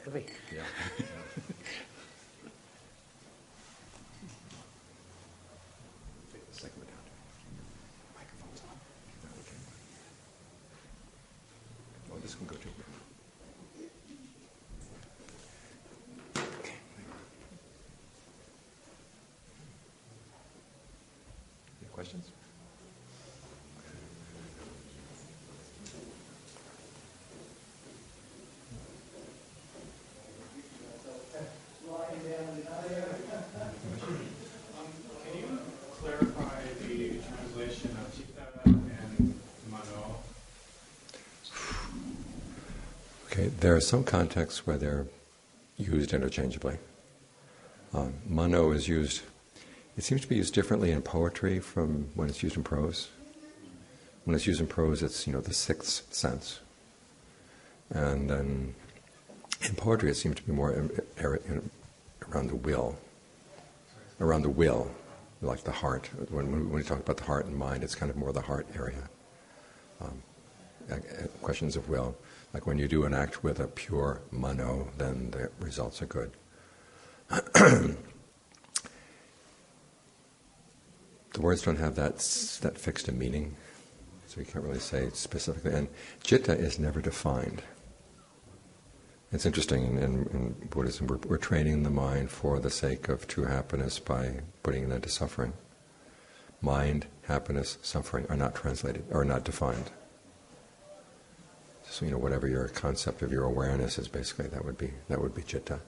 Heavy. Yeah. Take the second one down. Microphone's on. Okay. Oh, this can go too. Okay. Any questions? Can you clarify the translation of chitta and mano? Okay, there are some contexts where they're used interchangeably. Mano is used, it seems to be used differently in poetry from when it's used in prose. When it's used in prose, it's, the sixth sense. And then in poetry, it seems to be more around the will. Around the will, like the heart. When we talk about the heart and mind, it's kind of more the heart area. Questions of will. Like when you do an act with a pure mano, then the results are good. The words don't have that fixed a meaning, so you can't really say specifically. And citta is never defined. It's interesting, in Buddhism, we're training the mind for the sake of true happiness by putting it into suffering. Mind, happiness, suffering are not translated, are not defined. So, whatever your concept of your awareness is, basically, that would be citta.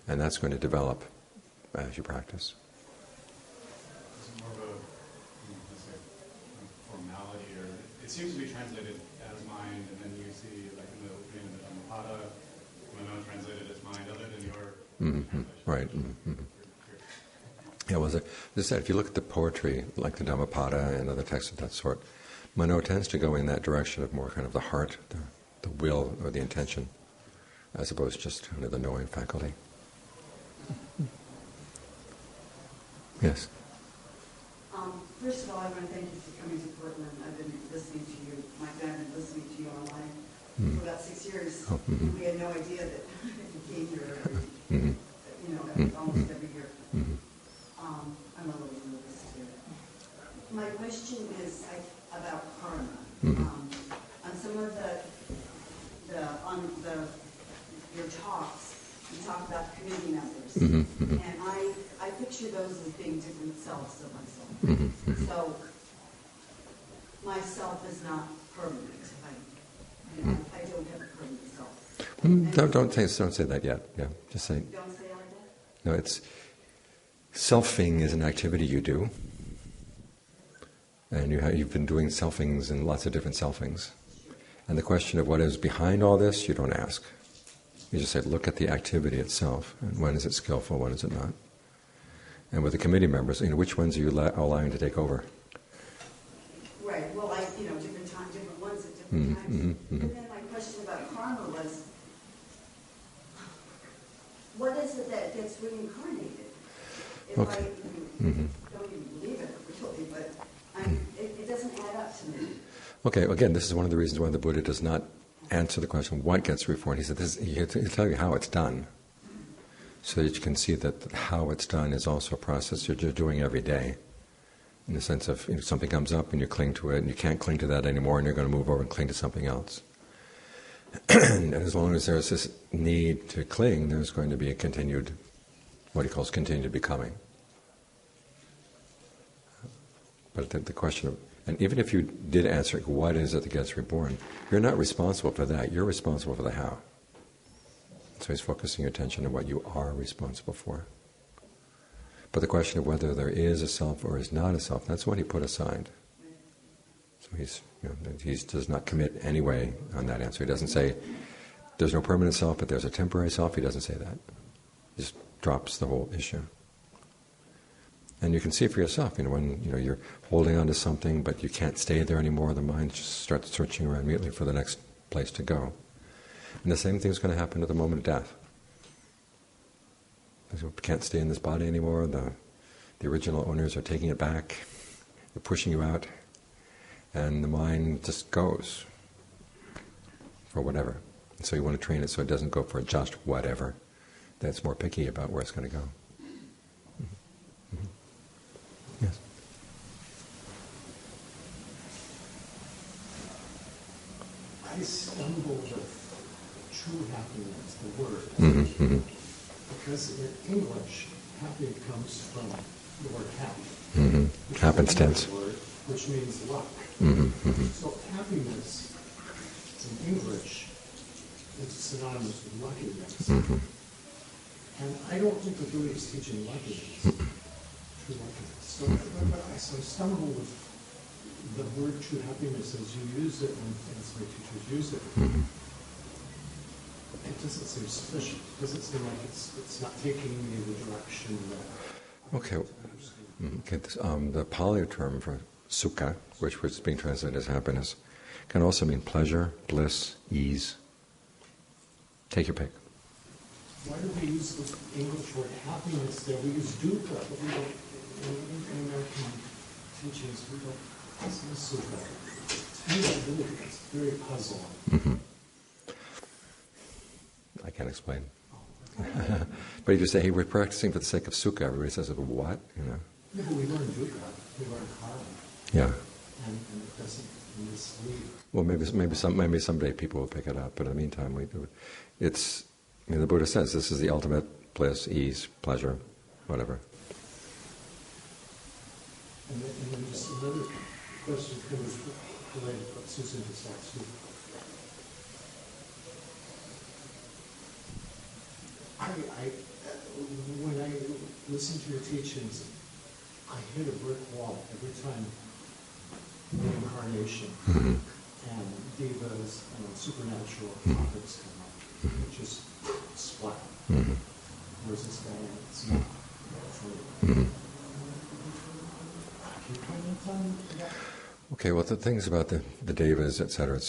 And that's going to develop as you practice. Is it more of a formality, or it seems to be translated as mind, and then you see, like in the opening of the Dhammapada, mano translated as mind, other than your translation. Right. Yeah, well, as I said, if you look at the poetry, like the Dhammapada and other texts of that sort, mano tends to go in that direction of more kind of the heart, the will, or the intention, as opposed to just the knowing faculty. Yes? First of all, I want to thank you for coming to Portland. I've been listening to you. Mike and I have been listening to you online for about 6 years. Oh, mm-hmm. We had no idea that you came here almost every year. I'm a little nervous too. My question is about karma. On some of your talks, you talk about committee members, and I picture those as being different selves of myself. So myself is not permanent. I don't have a permanent self. Don't say that yet. Yeah, just say. Don't say it like that? No, it's selfing is an activity you do, and you've been doing selfings and lots of different selfings. And the question of what is behind all this, you don't ask. You just say, look at the activity itself, and when is it skillful, when is it not? And with the committee members, which ones are you allowing to take over? Right. Well, different ones at different times. And then my question about karma was, what is it that gets reincarnated? If I don't even believe it really, but it doesn't add up to me. Okay. Again, this is one of the reasons why the Buddha does not answer the question, what gets reformed? He said, he'll tell you how it's done, so that you can see that how it's done is also a process you're doing every day. In the sense of something comes up and you cling to it, and you can't cling to that anymore, and you're going to move over and cling to something else. And as long as there's this need to cling, there's going to be a continued, what he calls continued becoming. But the question of, and even if you did answer, what is it that gets reborn? You're not responsible for that. You're responsible for the how. So he's focusing your attention on what you are responsible for. But the question of whether there is a self or is not a self, that's what he put aside. So he does not commit anyway on that answer. He doesn't say there's no permanent self, but there's a temporary self. He doesn't say that. He just drops the whole issue. And you can see for yourself, when you're holding on to something, but you can't stay there anymore, the mind just starts searching around immediately for the next place to go. And the same thing is going to happen at the moment of death. You can't stay in this body anymore. The original owners are taking it back. They're pushing you out, and the mind just goes for whatever. So you want to train it so it doesn't go for just whatever. That's more picky about where it's going to go. Yes. I stumble with true happiness, the word, because in English, happy comes from the word happy. Happenstance. Word, which means luck. So happiness in English is synonymous with luckiness. And I don't think the Buddha is teaching luckiness, true luckiness. So I stumble with the word true happiness as you use it and as my teachers use it. It doesn't seem sufficient. It doesn't seem like it's not taking me in the direction that Okay. The Pali term for sukha, which was being translated as happiness, can also mean pleasure, bliss, ease. Take your pick. Why do we use the English word happiness there? We use dukkha, but we don't, in American teachings, we don't use sukha. It's very puzzling. I can't explain. But you just say, hey, we're practicing for the sake of sukha. Everybody says, what? Yeah, but we learn dukkha, we learn karma. Yeah. And it doesn't mislead. Well, maybe someday people will pick it up. But in the meantime, it's. The Buddha says this is the ultimate bliss, ease, pleasure, whatever. And then just another question kind of related to what Susan just asked you. When I listen to your teachings, I hit a brick wall every time reincarnation and devas and supernatural topics come up. It just splat. Where's this guy? It's not true. Can you comment on that? Okay, well, the things about the devas, et cetera,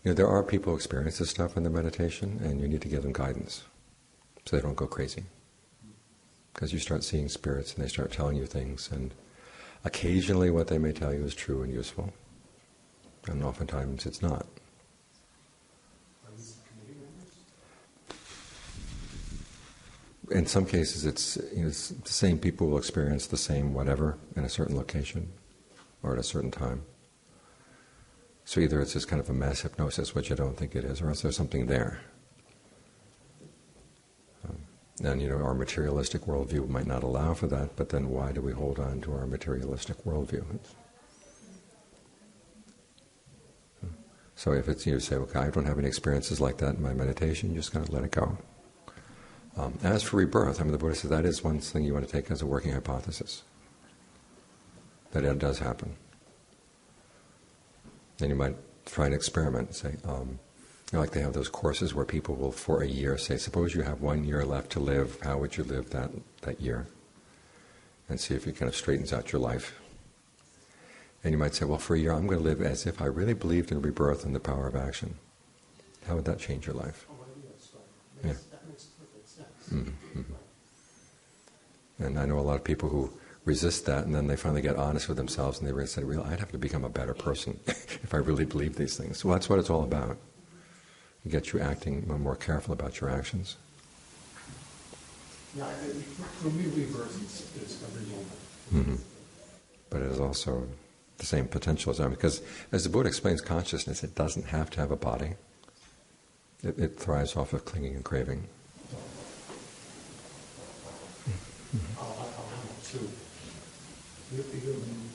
there are people who experience this stuff in their meditation, and you need to give them guidance so they don't go crazy. Because you start seeing spirits and they start telling you things, and occasionally what they may tell you is true and useful, and oftentimes it's not. Are these committee members? In some cases, it's the same people will experience the same whatever in a certain location or at a certain time. So either it's just kind of a mass hypnosis, which I don't think it is, or else there's something there. And our materialistic worldview might not allow for that, but then why do we hold on to our materialistic worldview? So if it's you say, okay, I don't have any experiences like that in my meditation, you just got to let it go. As for rebirth, the Buddha says that is one thing you want to take as a working hypothesis, that it does happen. Then you might try an experiment and say, like they have those courses where people will, for a year, say, suppose you have 1 year left to live, how would you live that year? And see if it kind of straightens out your life. And you might say, well, for a year I'm going to live as if I really believed in rebirth and the power of action. How would that change your life? Oh, yes, Yeah. That makes perfect sense. And I know a lot of people who resist that, and then they finally get honest with themselves, and they really say, "Well, I'd have to become a better person if I really believe these things." Well, that's what it's all about. It gets you acting more careful about your actions. Yeah, for me, rebirth is every moment. But it is also the same potential as that, because as the Buddha explains consciousness, it doesn't have to have a body. It thrives off of clinging and craving. I'll have to.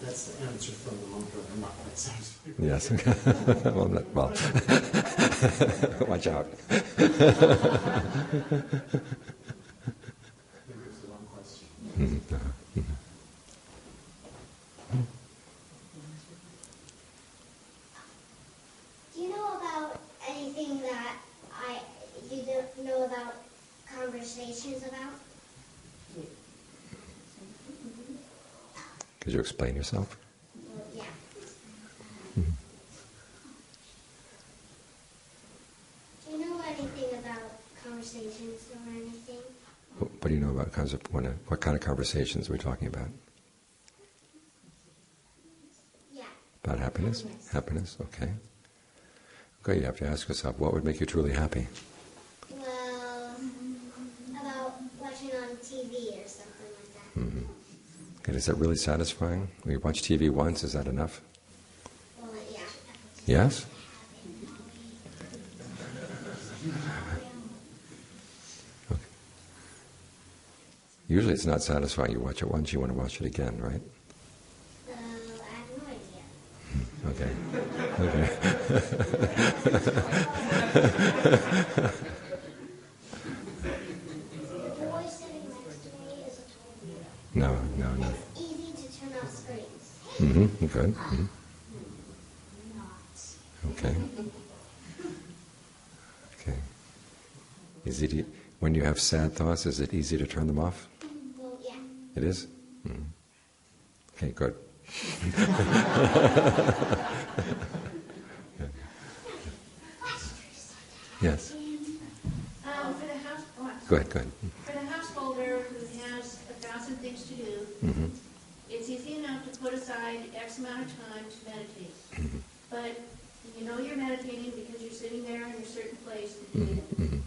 That's the answer from the monk. I'm not quite satisfied. Yes. well, watch out. Maybe it's the wrong question. Do you know about anything that you don't know about conversations about? Could you explain yourself? Well, yeah. Do you know anything about conversations or anything? What do you know about what kind of conversations are we talking about? Yeah. About happiness? Happiness, okay. Okay, you have to ask yourself, what would make you truly happy? Well, about watching on TV or something like that. Mm-hmm. Okay, is that really satisfying? When you watch TV once, is that enough? Well, yeah. Yes? Okay. Usually it's not satisfying. You watch it once, you want to watch it again, right? I have no idea. Okay. Okay. The boy sitting next to me is a total. No. It's easy to turn off screens. Mm-hmm. Good. Mm-hmm. Okay. Okay. When you have sad thoughts, is it easy to turn them off? Well, yeah. It is? Mm. Okay, good. Yes. For the house, Go ahead. for the householder who has 1,000 things to do, Mm-hmm. it's easy enough to put aside X amount of time to meditate. Mm-hmm. But you know you're meditating because you're sitting there in a certain place and doing it. Mm-hmm.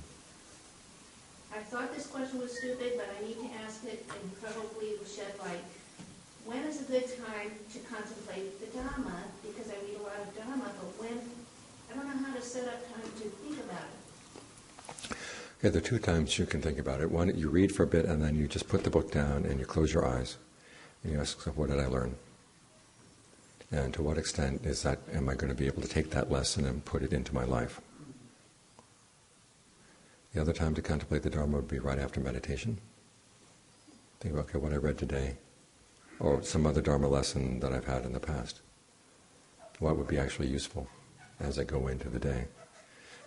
I thought this question was stupid, but I need to ask it, and probably it will shed light. When is a good time to contemplate the Dhamma? Because I read a lot of Dhamma, but when, I don't know how to set up time to think about it. Okay, there are two times you can think about it. One, you read for a bit and then you just put the book down and you close your eyes and you ask yourself, what did I learn? And to what extent am I going to be able to take that lesson and put it into my life? The other time to contemplate the Dharma would be right after meditation. Think about, okay, what I read today, or some other Dharma lesson that I've had in the past. What would be actually useful as I go into the day?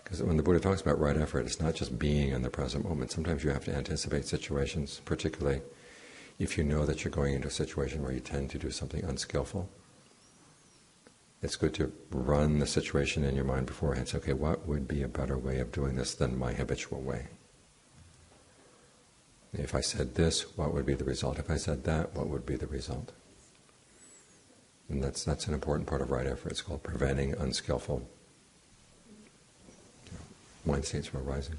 Because when the Buddha talks about right effort, it's not just being in the present moment. Sometimes you have to anticipate situations, particularly if you know that you're going into a situation where you tend to do something unskillful. It's good to run the situation in your mind beforehand. Say, okay, what would be a better way of doing this than my habitual way? If I said this, what would be the result? If I said that, what would be the result? And that's an important part of right effort. It's called preventing unskillful mind states from arising.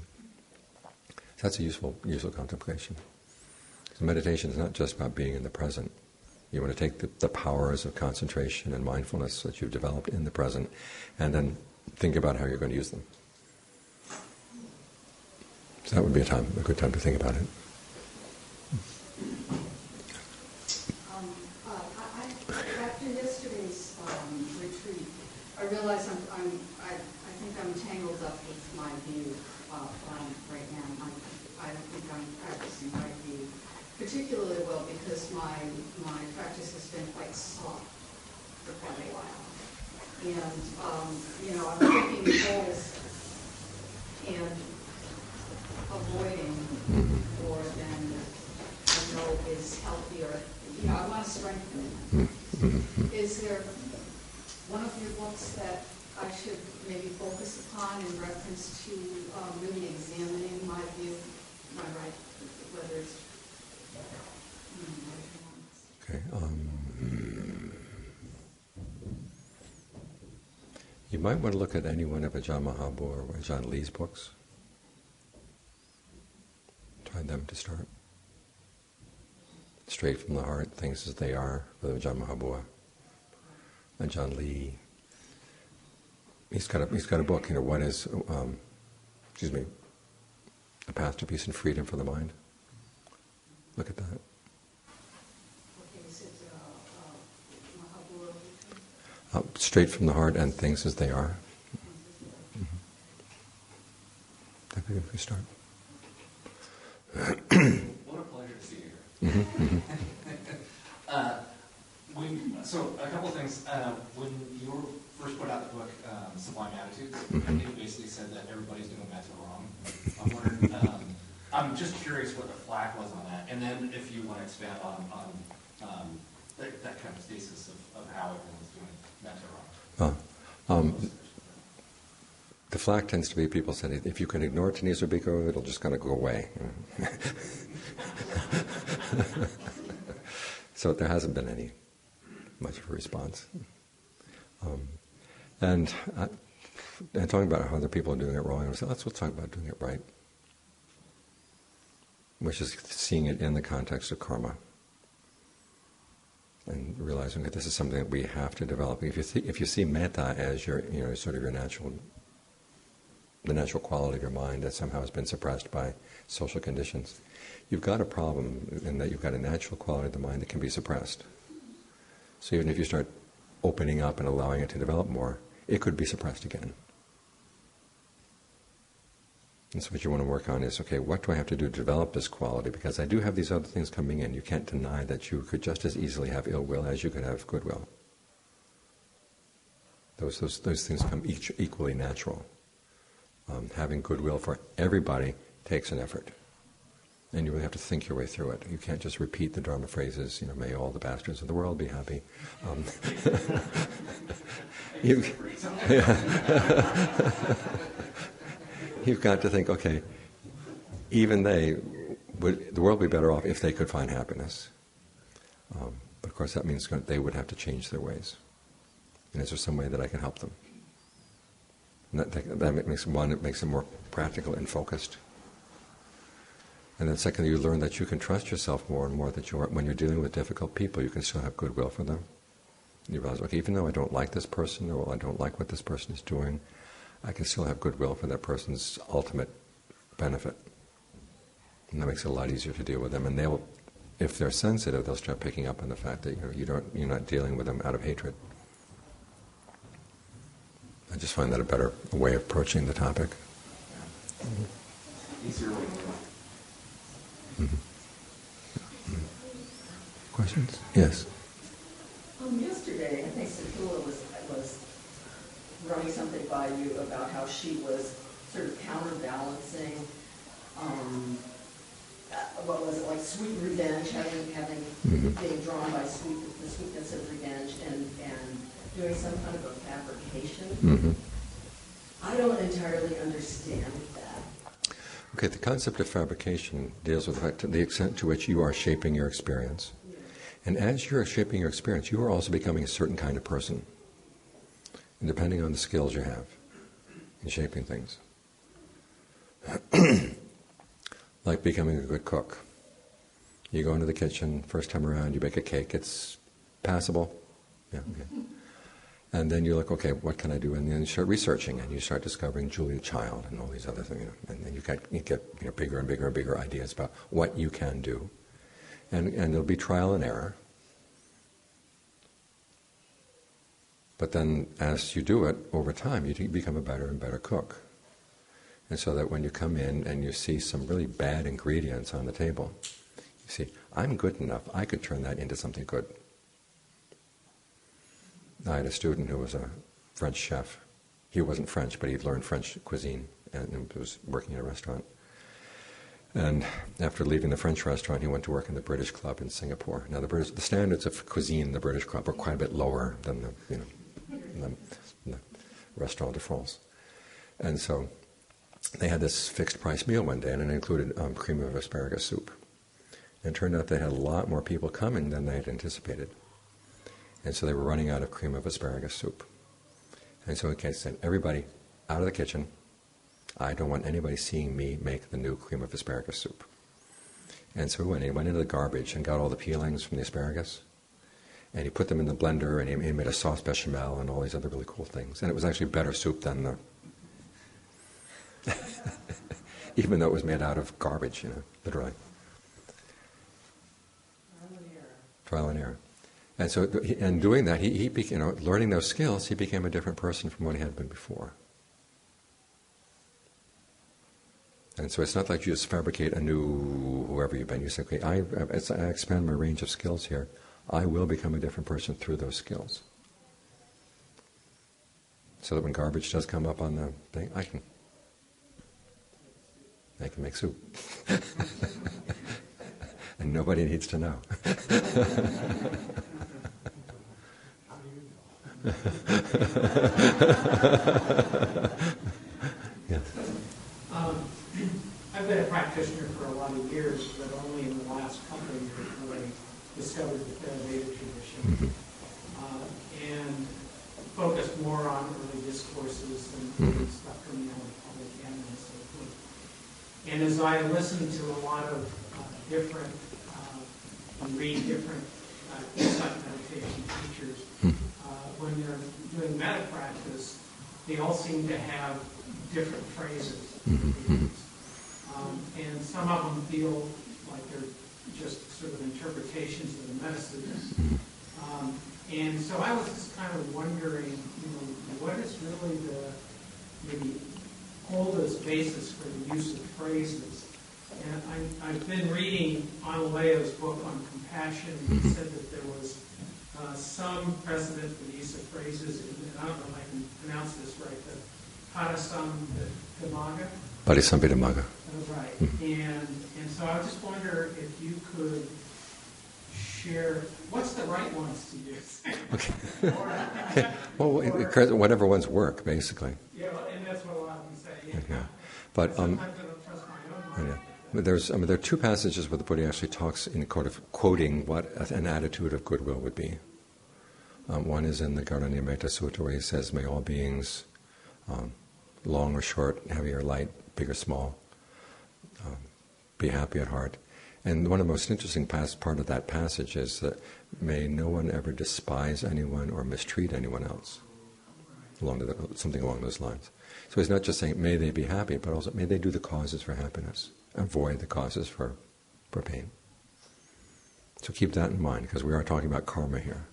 So that's a useful contemplation. So meditation is not just about being in the present. You want to take the powers of concentration and mindfulness that you've developed in the present and then think about how you're going to use them. So that would be a good time to think about it. After yesterday's retreat, I realize I think I'm tangled up with my view right now. I don't think I'm practicing my view particularly well because my practice has been quite soft for quite a while. And, I'm picking holes and avoiding more than I know is healthier. I want to strengthen it. Is there one of your books that I should maybe focus upon in reference to really examining my view, my right, whether it's Okay. You might want to look at any one of Ajahn Mahabua or Ajahn Lee's books. Try them to start. Straight from the Heart, Things as They Are, with Ajahn Mahabua. Ajahn Lee. He's got a book. What is, The Path to Peace and Freedom for the Mind. Look at that. Okay, is it Mahabua? Straight from the Heart and Things as They Are. That'd be a good start. What a pleasure to see you here. So a couple of things. When you first put out the book, Sublime Attitudes, I think you basically said that everybody's doing metta wrong. I'm wondering, I'm just curious what the flack was on that, and then if you want to expand on that kind of thesis of how everyone's doing metta wrong. The flack tends to be people saying, if you can ignore Thanissaro Bhikkhu, it'll just kind of go away. So there hasn't been any much of a response. And and talking about how other people are doing it wrong, I said, let's talk about doing it right, which is seeing it in the context of karma and realizing that this is something that we have to develop. If you see metta as your, sort of your the natural quality of your mind that somehow has been suppressed by social conditions, you've got a problem in that you've got a natural quality of the mind that can be suppressed. So even if you start opening up and allowing it to develop more, it could be suppressed again. And so what you want to work on is, okay, what do I have to do to develop this quality? Because I do have these other things coming in. You can't deny that you could just as easily have ill will as you could have goodwill. Those things come equally natural. Having goodwill for everybody takes an effort. And you really have to think your way through it. You can't just repeat the Dharma phrases, may all the bastards of the world be happy. You've got to think, okay, even the world would be better off if they could find happipiness. But of course that means they would have to change their ways. And is there some way that I can help them? And that makes it more practical and focused. And then secondly, you learn that you can trust yourself more and more, that when you're dealing with difficult people, you can still have goodwill for them. You realize, okay, even though I don't like this person, or I don't like what this person is doing, I can still have goodwill for that person's ultimate benefit. And that makes it a lot easier to deal with them. And if they're sensitive, they'll start picking up on the fact that you're not dealing with them out of hatred. I just find that a better way of approaching the topic. Easier way. Questions? Yes. Yesterday, I think Sakula was running something by you about how she was sort of counterbalancing, what was it, like sweet revenge, being drawn by the sweetness of revenge, and doing some kind of a fabrication. I don't entirely understand that. Okay, the concept of fabrication deals with the extent to which you are shaping your experience. And as you're shaping your experience, you are also becoming a certain kind of person. And depending on the skills you have in shaping things. Like becoming a good cook. You go into the kitchen, first time around, you bake a cake, it's passable. Yeah, okay. And then you look, okay, what can I do? And then you start researching, and you start discovering Julia Child and all these other things. And then you get bigger and bigger and bigger ideas about what you can do. And there'll be trial and error. But then as you do it, over time, you become a better and better cook. And so that when you come in and you see some really bad ingredients on the table, you see, I'm good enough, I could turn that into something good. I had a student who was a French chef. He wasn't French, but he'd learned French cuisine and was working in a restaurant. And after leaving the French restaurant, he went to work in the British Club in Singapore. Now, the standards of cuisine in the British Club are quite a bit lower than the Restaurant de France. And so they had this fixed price meal one day, and it included cream of asparagus soup. And it turned out they had a lot more people coming than they had anticipated. And so they were running out of cream of asparagus soup. And so he said, everybody out of the kitchen. I don't want anybody seeing me make the new cream of asparagus soup. And so he went into the garbage and got all the peelings from the asparagus. And he put them in the blender, and he made a sauce bechamel and all these other really cool things. And it was actually better soup than the... even though it was made out of garbage, literally. Trial and error. And so, in doing that, he became, learning those skills, he became a different person from what he had been before. And so it's not like you just fabricate a new whoever you've been. You say, okay, I expand my range of skills here. I will become a different person through those skills. So that when garbage does come up on the thing, I can make soup. And nobody needs to know. Yes. I've been a practitioner for a lot of years, but only in the last couple of years when I discovered the Theravada tradition, and focused more on early discourses and stuff coming out of the public canon and so forth. And as I listen to a lot of different, and read different insight meditation teachers, when they're doing metta practice, they all seem to have different phrases. And some of them feel like they're just sort of interpretations of the messages. And so I was just kind of wondering, what is really the maybe oldest basis for the use of phrases? And I've been reading Analayo's book on compassion, and he said that there was some precedent for the use of phrases, and I don't know if I can pronounce this right, the Padasambhidamaga. Padasambhidamaga. Right. And so I just wonder if you could share, what's the right ones to use? Okay. Well, whatever ones work, basically. Yeah, and that's what a lot of them say. Yeah. But sometimes I don't trust my own mind. But there are two passages where the Buddha actually talks in quoting what an attitude of goodwill would be. One is in the Gardaniyametta Sutta, where he says, may all beings, long or short, heavy or light, big or small, be happy at heart. And one of the most interesting part of that passage is that may no one ever despise anyone or mistreat anyone else, something along those lines. So he's not just saying may they be happy, but also may they do the causes for happiness, avoid the causes for pain. So keep that in mind, because we are talking about karma here.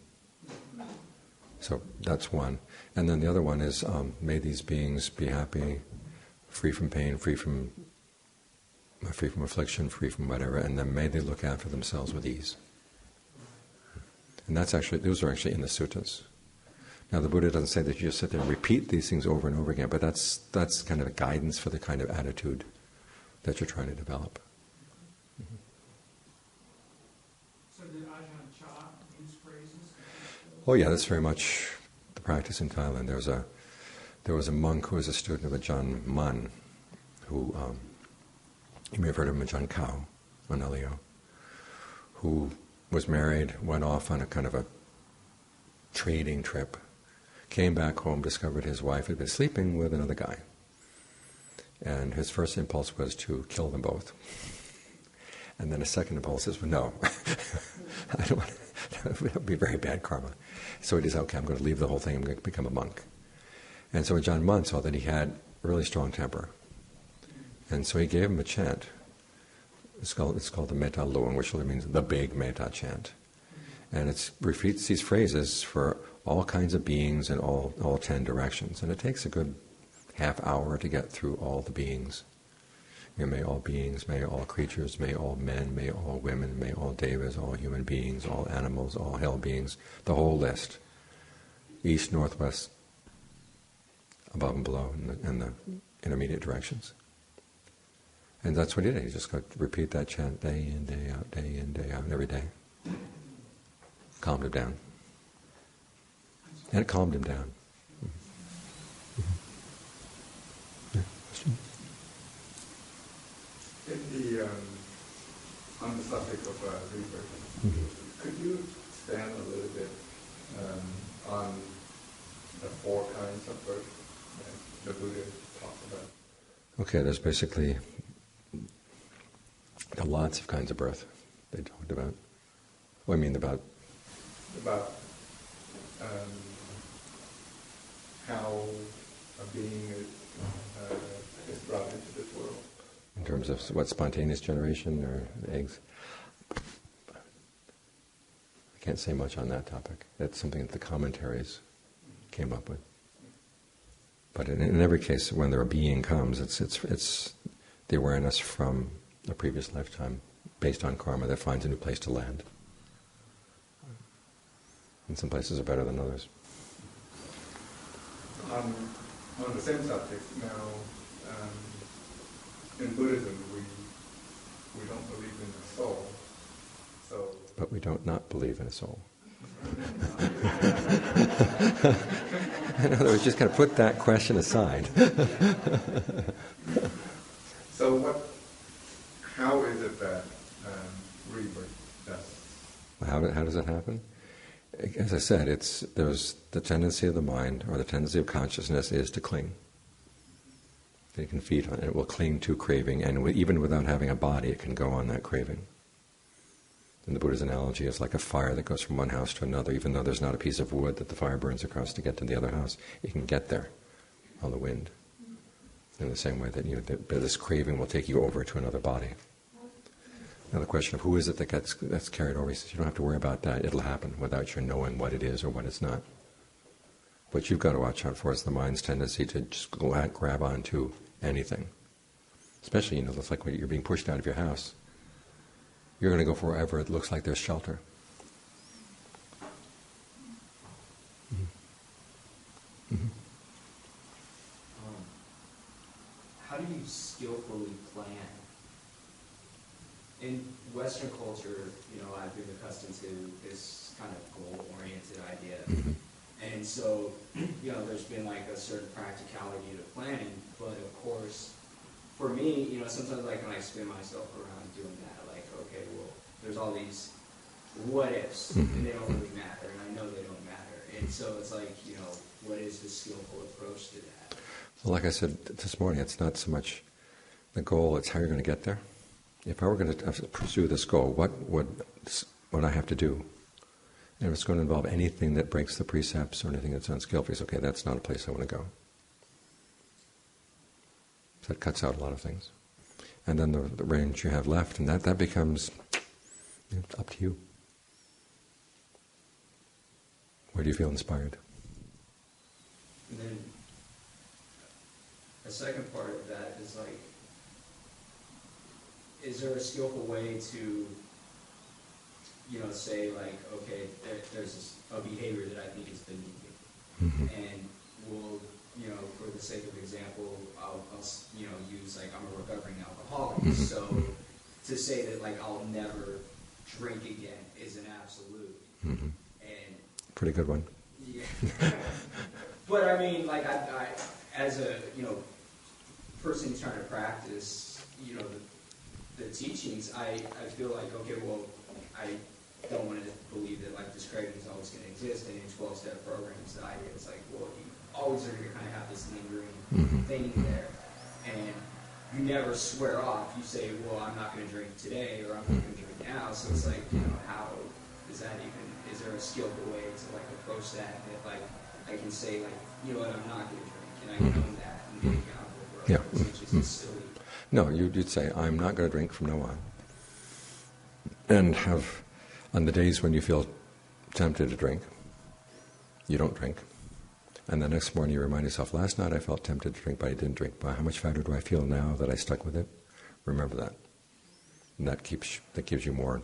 So that's one. And then the other one is, may these beings be happy, free from pain, free from affliction, free from whatever, and then may they look after themselves with ease. And those are actually in the suttas. Now the Buddha doesn't say that you just sit there and repeat these things over and over again, but that's kind of a guidance for the kind of attitude that you're trying to develop. So did Ajahn Geoff use phrases? Oh yeah, that's very much the practice in Thailand. There was a monk who was a student of Ajahn Mun, who you may have heard of him, Ajahn Kao, Manalio, who was married, went off on a kind of a trading trip, came back home, discovered his wife had been sleeping with another guy. And his first impulse was to kill them both. And then a second impulse is, well, no, I don't want that would be very bad karma. So he decided, okay, I'm going to leave the whole thing, I'm going to become a monk. And so Ajahn Mun saw that he had a really strong temper. And so he gave him a chant. It's called the Metta Luang, which really means the big Metta chant. And it repeats these phrases for all kinds of beings in all 10 directions. And it takes a good half hour to get through all the beings. May all beings, may all creatures, may all men, may all women, may all devas, all human beings, all animals, all hell beings, the whole list. East, northwest, above and below, and the intermediate directions. And that's what he did. He just got to repeat that chant day in, day out, every day. Calmed him down. And it calmed him down. Yeah, question? On the subject of rebirth, could you expand a little bit on the 4 kinds of birth that the Buddha talked about? Okay, there's basically lots of kinds of birth they talked about. What do you mean about? About how a being is brought into this world. In terms of what, spontaneous generation or eggs? I can't say much on that topic. That's something that the commentaries came up with. But in every case, when a being comes, it's the awareness from a previous lifetime, based on karma, that finds a new place to land. And some places are better than others. On the same subject, now, in Buddhism, we don't believe in the soul. So. But we don't not believe in a soul. In other words, just kind of put that question aside. So how is it that rebirth does? How does it happen? as I said, there's the tendency of the mind, or the tendency of consciousness, is to cling. It can feed on it. It will cling to craving, and even without having a body, it can go on that craving. And the Buddha's analogy is like a fire that goes from one house to another. Even though there's not a piece of wood that the fire burns across to get to the other house, it can get there on the wind. In the same way that this craving will take you over to another body. Now the question of who is it that's carried over, he says, you don't have to worry about that. It'll happen without your knowing what it is or what it's not. What you've got to watch out for is the mind's tendency to just grab onto anything. Especially, it's like when you're being pushed out of your house. You're going to go for wherever it looks like there's shelter. Mm-hmm. Mm-hmm. How do you skillfully plan? In Western culture, I've been accustomed to this kind of goal-oriented idea. Mm-hmm. And so, there's been like a certain practicality to planning, but of course, for me, sometimes like when I spin myself around doing that, like, okay, well, there's all these what-ifs, Mm-hmm. and they don't really matter, and I know they don't matter. And so it's like, what is the skillful approach to that? Well, like I said this morning, it's not so much the goal, it's how you're going to get there. If I were going to pursue this goal, what would I have to do? And if it's going to involve anything that breaks the precepts or anything that's unskillful, it's okay, that's not a place I want to go. So that cuts out a lot of things. And then the range you have left, and that becomes up to you. Where do you feel inspired? And then a second part of that is like, is there a skillful way to, say like, okay, there's a behavior that I think is beneath me, Mm-hmm. and we'll, for the sake of example, I'll use like I'm a recovering alcoholic, Mm-hmm. so to say that like I'll never drink again is an absolute, Mm-hmm. and Pretty good one. yeah. But I mean, like I as a person who's trying to practice, the teachings, I feel like, okay, well, I don't want to believe that like this craving is always going to exist, and in 12-step programs, the idea is like, well, you always are going to kind of have this lingering Mm-hmm. thing there, and you never swear off. You say, well, I'm not going to drink today, or I'm not going to drink now. So it's like, how is that even? Is there a skillful way to like approach that like I can say like, I'm not going to drink, and I can own that and be accountable for it, which is just silly. No, you'd say, I'm not going to drink from now on. And have, on the days when you feel tempted to drink, you don't drink. And the next morning you remind yourself, last night I felt tempted to drink, but I didn't drink. But how much better do I feel now that I stuck with it? Remember that. And that gives you more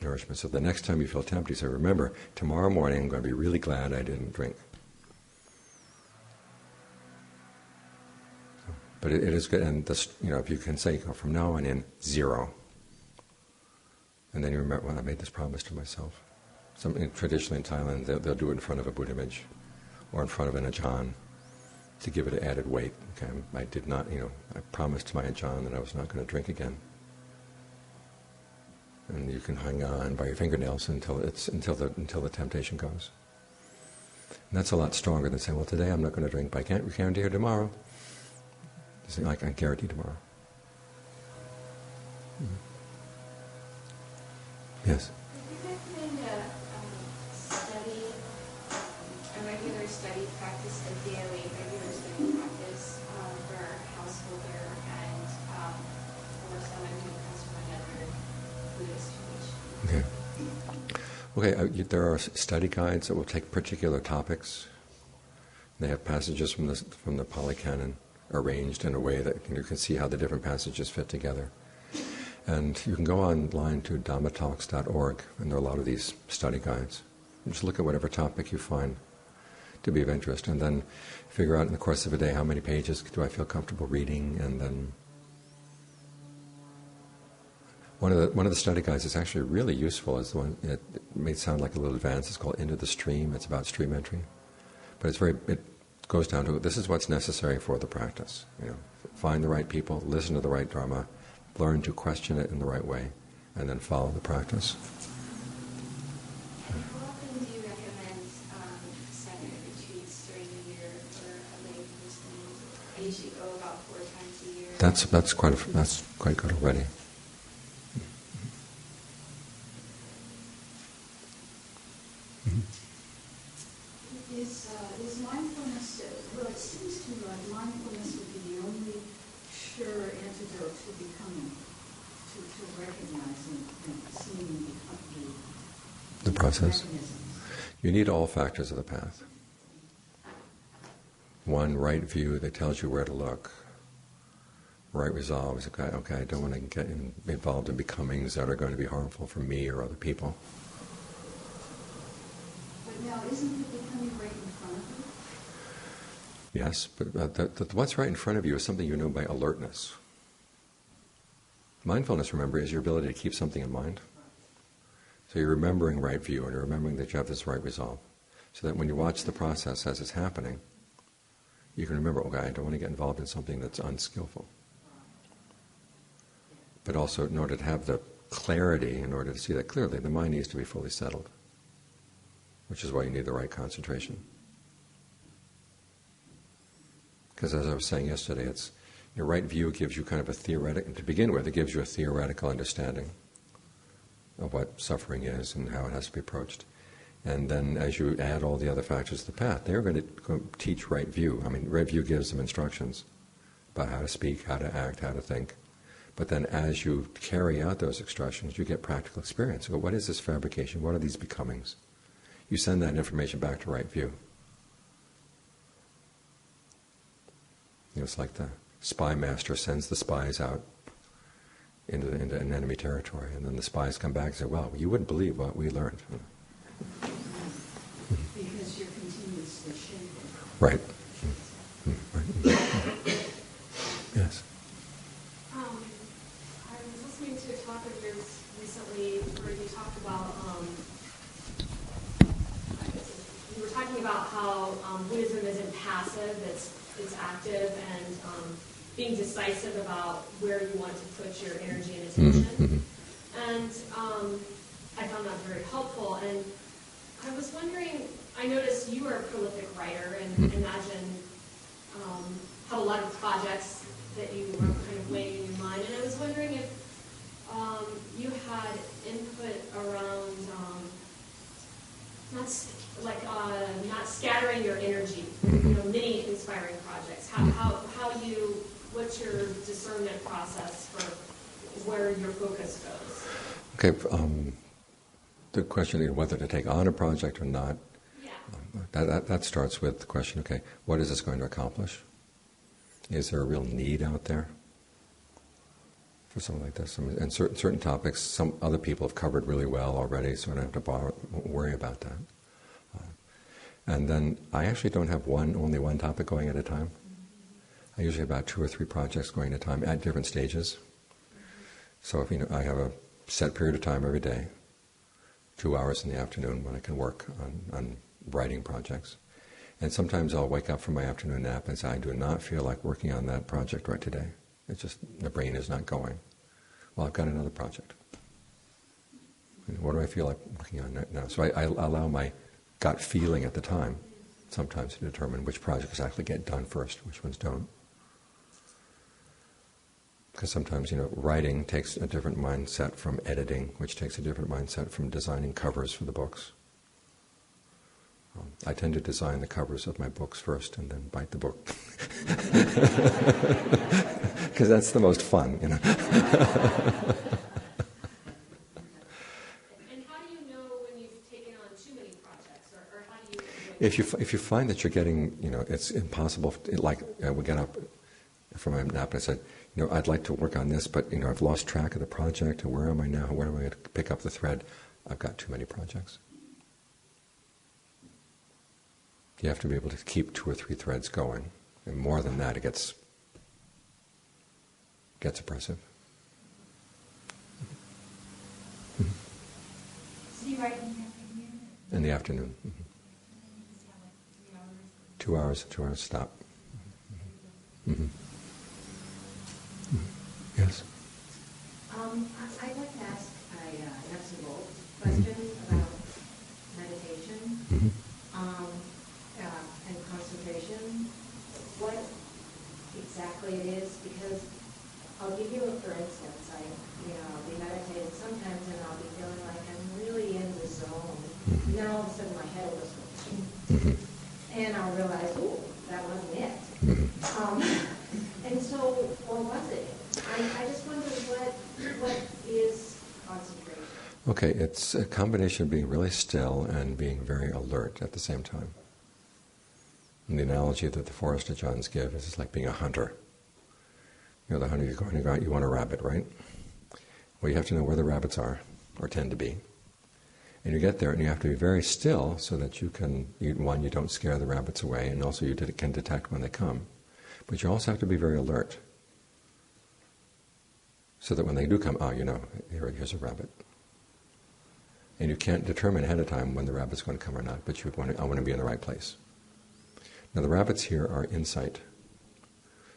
nourishment. So the next time you feel tempted, you say, remember, tomorrow morning I'm going to be really glad I didn't drink. But it is good, and this, if you can say, from now on in, 0. And then you remember, well, I made this promise to myself. Traditionally in Thailand, they'll do it in front of a Buddha image, or in front of an Ajahn, to give it added weight. Okay, I did not, I promised to my Ajahn that I was not going to drink again. And you can hang on by your fingernails until the temptation goes. And that's a lot stronger than saying, well, today I'm not going to drink, but I can't guarantee tomorrow. Like I guarantee tomorrow. Mm-hmm. Yes? Would you recommend a regular study practice, a daily regular study practice for a householder and for someone who comes from another Buddhist tradition? Okay, there are study guides that will take particular topics. They have passages from the Pali Canon arranged in a way that you can see how the different passages fit together. And you can go online to dhammatalks.org, and there are a lot of these study guides. And just look at whatever topic you find to be of interest, and then figure out in the course of a day how many pages do I feel comfortable reading, and then one of the study guides that's actually really useful is the one, it may sound like a little advanced, it's called Into the Stream. It's about stream entry. But it goes down to, this is what's necessary for the practice. Find the right people, listen to the right Dharma, learn to question it in the right way, and then follow the practice. How usually go about 4 times a year. That's quite good already. Is mindfulness, well, it seems to me like mindfulness would be the only sure antidote to becoming, to recognizing and seeing The process. mechanisms. You need all factors of the path. One, right view that tells you where to look. Right resolve is, okay, I don't want to get involved in becomings that are going to be harmful for me or other people. But now, isn't it becoming right in front of you? Yes, but what's right in front of you is something you know by alertness. Mindfulness, remember, is your ability to keep something in mind. So you're remembering right view, and you're remembering that you have this right resolve. So that when you watch the process as it's happening, you can remember, okay, I don't want to get involved in something that's unskillful. But also, in order to have the clarity, in order to see that clearly, the mind needs to be fully settled, which is why you need the right concentration. Because as I was saying yesterday, it's your right view gives you kind of a theoretical, to begin with, it gives you a theoretical understanding of what suffering is and how it has to be approached. And then as you add all the other factors of the path, they're going to teach right view. I mean, right view gives them instructions about how to speak, how to act, how to think. But then as you carry out those instructions, you get practical experience. You go, what is this fabrication? What are these becomings? You send that information back to right view. It's like the spy master sends the spies out into an enemy territory, and then the spies come back and say, well, you wouldn't believe what we learned. Because you're continuously shaping. Right. Right. Yes. I was listening to a talk of yours recently where you talked about, you were talking about how Buddhism isn't passive, it's active, and being decisive about where you want to put your energy and attention. And I found that very helpful. And I was wondering, I noticed you are a prolific writer and imagine have a lot of projects that you were kind of weighing in your mind. And I was wondering if you had input around not scattering your energy, many inspiring projects. What's your discernment process for where your focus goes? Okay, the question is whether to take on a project or not. Yeah. That starts with the question, okay, what is this going to accomplish? Is there a real need out there for something like this? And certain topics, some other people have covered really well already, so I don't have to worry about that. And then I actually don't have only one topic going at a time. I usually have about 2 or 3 projects going at a time at different stages. So if I have a set period of time every day, 2 hours in the afternoon when I can work on writing projects. And sometimes I'll wake up from my afternoon nap and say, I do not feel like working on that project right today. It's just, the brain is not going. Well, I've got another project. And what do I feel like working on right now? So I allow my gut feeling at the time sometimes to determine which projects actually get done first, which ones don't. Because sometimes, writing takes a different mindset from editing, which takes a different mindset from designing covers for the books. I tend to design the covers of my books first and then bite the book. Because that's the most fun, And how do you know when you've taken on too many projects, or how do you... If you find that you're getting, it's impossible, like I would get up from my nap and I said, I'd like to work on this, but I've lost track of the project, and where am I now? Where am I going to pick up the thread? I've got too many projects. You have to be able to keep 2 or 3 threads going, and more than that, it gets oppressive. So you write in the afternoon? In the afternoon. 2 hours, stop. Yes? I'd like to ask a nuts and bolts question about meditation and concentration. What exactly it is, because I'll give you a for instance. I'll be meditating sometimes and I'll be feeling like I'm really in the zone. And then all of a sudden my head will just go, and I'll realize, oh, that wasn't it. And so, or was it? I just wonder what is concentration? Okay, it's a combination of being really still and being very alert at the same time. And the analogy that the forest Ajahns give is like being a hunter. The hunter, you're going to go out, you want a rabbit, right? Well, you have to know where the rabbits are, or tend to be. And you get there, and you have to be very still so that you can, one, you don't scare the rabbits away, and also you can detect when they come. But you also have to be very alert, so that when they do come, here's a rabbit. And you can't determine ahead of time when the rabbit's going to come or not, but I want to be in the right place. Now the rabbits here are insight.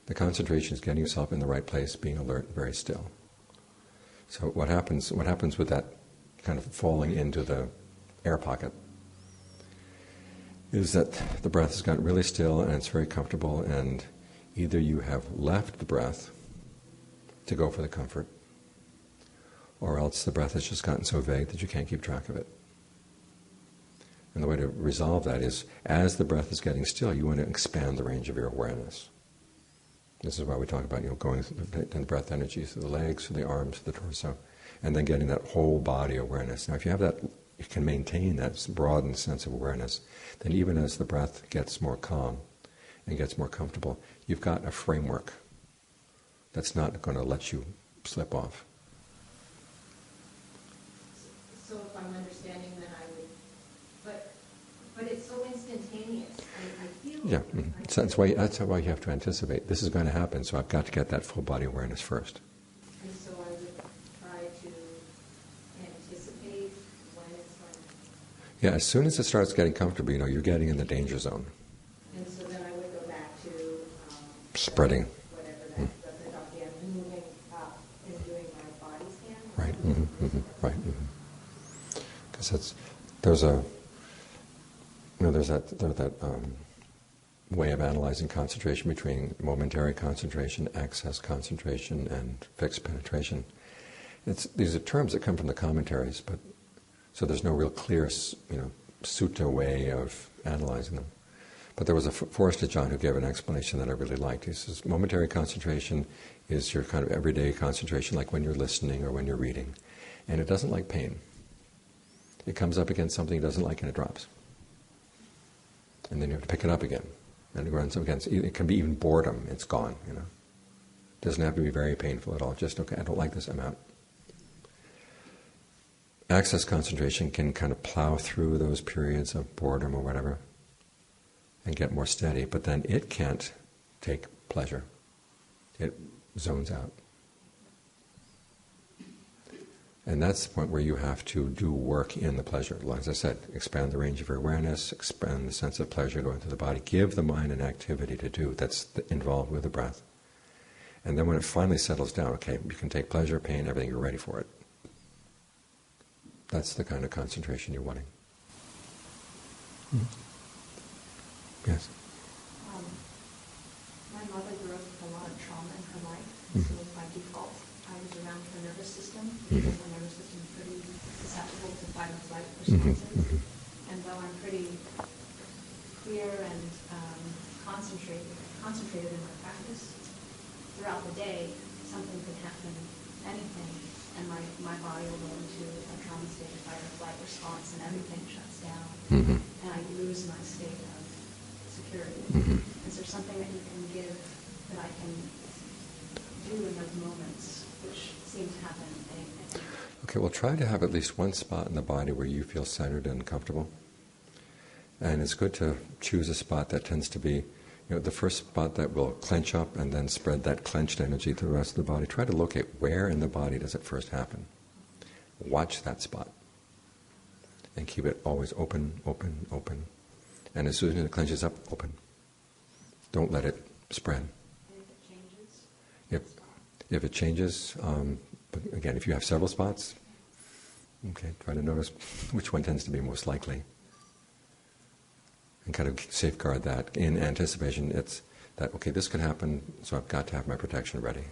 The concentration is getting yourself in the right place, being alert, very still. So what happens with that kind of falling into the air pocket is that the breath has gotten really still and it's very comfortable, and either you have left the breath to go for the comfort, or else the breath has just gotten so vague that you can't keep track of it. And the way to resolve that is, as the breath is getting still, you want to expand the range of your awareness. This is why we talk about going in the breath energy through the legs, through the arms, through the torso, and then getting that whole body awareness. Now if you have that, you can maintain that broadened sense of awareness, then even as the breath gets more calm and gets more comfortable, you've got a framework that's not going to let you slip off. So if I'm understanding, then I would, but it's so instantaneous. I feel yeah, so that's why you have to anticipate. This is going to happen, so I've got to get that full body awareness first. And so I would try to anticipate when it's going to... Yeah, as soon as it starts getting comfortable, you're getting in the danger zone. And so then I would go back to... spreading. Whatever that doesn't up the end, and moving up and doing my body scan. Right, right. Because there's that way of analyzing concentration between momentary concentration, access concentration, and fixed penetration. These are terms that come from the commentaries, but so there's no real clear, sutta way of analyzing them. But there was a forest Ajahn who gave an explanation that I really liked. He says, momentary concentration is your kind of everyday concentration, like when you're listening or when you're reading, and it doesn't like pain. It comes up against something it doesn't like and it drops. And then you have to pick it up again. And it runs up against, it can be even boredom, it's gone, It doesn't have to be very painful at all, just, okay, I don't like this, I'm out. Access concentration can kind of plow through those periods of boredom or whatever and get more steady, but then it can't take pleasure. It zones out. And that's the point where you have to do work in the pleasure. As I said, expand the range of your awareness, expand the sense of pleasure going through the body, give the mind an activity to do that's involved with the breath. And then when it finally settles down, okay, you can take pleasure, pain, everything, you're ready for it. That's the kind of concentration you're wanting. Yes? My mother grew up with a lot of trauma in her life, so by default, I was around her nervous system, because my nervous system is pretty susceptible to fight or flight responses. And though I'm pretty clear and concentrated in my practice, throughout the day, something could happen, anything, and my body will go into a trauma state of fight or flight response, and everything shuts down, and I lose my state of security. Is there something that you can give that I can do in those moments, which seem to happen? Okay, well, try to have at least one spot in the body where you feel centered and comfortable. And it's good to choose a spot that tends to be, the first spot that will clench up and then spread that clenched energy to the rest of the body. Try to locate where in the body does it first happen. Watch that spot. And keep it always open, open, open. And as soon as it clenches up, open. Don't let it spread. And if it changes? If it changes, but again, if you have several spots, okay, try to notice which one tends to be most likely. And kind of safeguard that. In anticipation, that, okay, this could happen, so I've got to have my protection ready.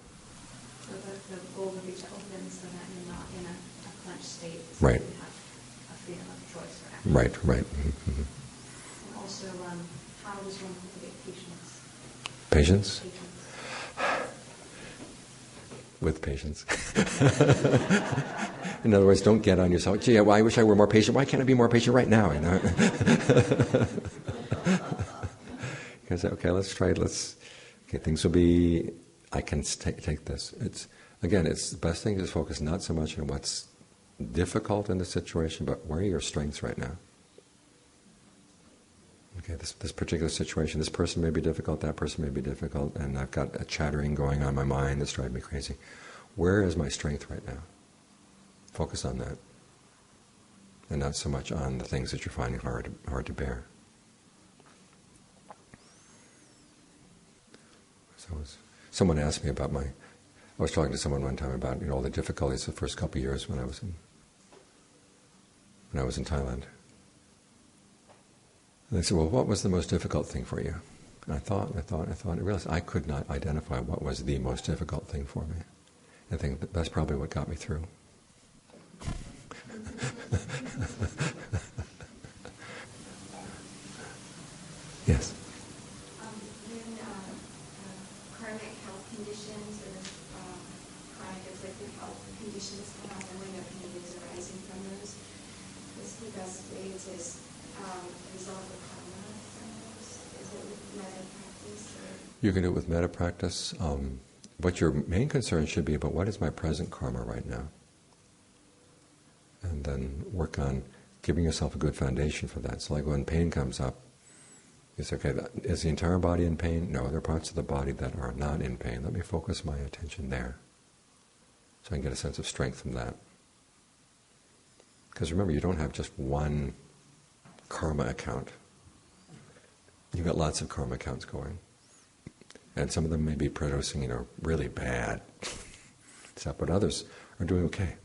So the goal would be to open so that you're not in a clenched state, so Right. you have a freedom of choice or action. Right, right. Mm-hmm. And also, how does one cultivate patience? Patience? Patience. With patience. In other words, don't get on yourself. Gee, well, I wish I were more patient. Why can't I be more patient right now? You know? You say, okay, let's try it. Okay, things will be. I can take this. It's the best thing is focus not so much on what's difficult in the situation, but where are your strengths right now. Okay, this particular situation, this person may be difficult, that person may be difficult, and I've got a chattering going on in my mind that's driving me crazy. Where is my strength right now? Focus on that, and not so much on the things that you're finding hard to bear. So someone asked me about I was talking to someone one time about all the difficulties the first couple of years when I was in Thailand. And they said, well, what was the most difficult thing for you? And I thought, and realized I could not identify what was the most difficult thing for me. And I think that's probably what got me through. Yes? When karmic health conditions or chronic afflictive health conditions come up and when opinions arising from those, what's the best way to resolve the karma from those? Is it with metta practice? You can do it with metta practice. But your main concern should be about what is my present karma right now? And then work on giving yourself a good foundation for that. So like when pain comes up, you say, okay, is the entire body in pain? No, there are parts of the body that are not in pain. Let me focus my attention there. So I can get a sense of strength from that. Because remember, you don't have just one karma account. You've got lots of karma accounts going. And some of them may be producing, really bad stuff, but others are doing okay.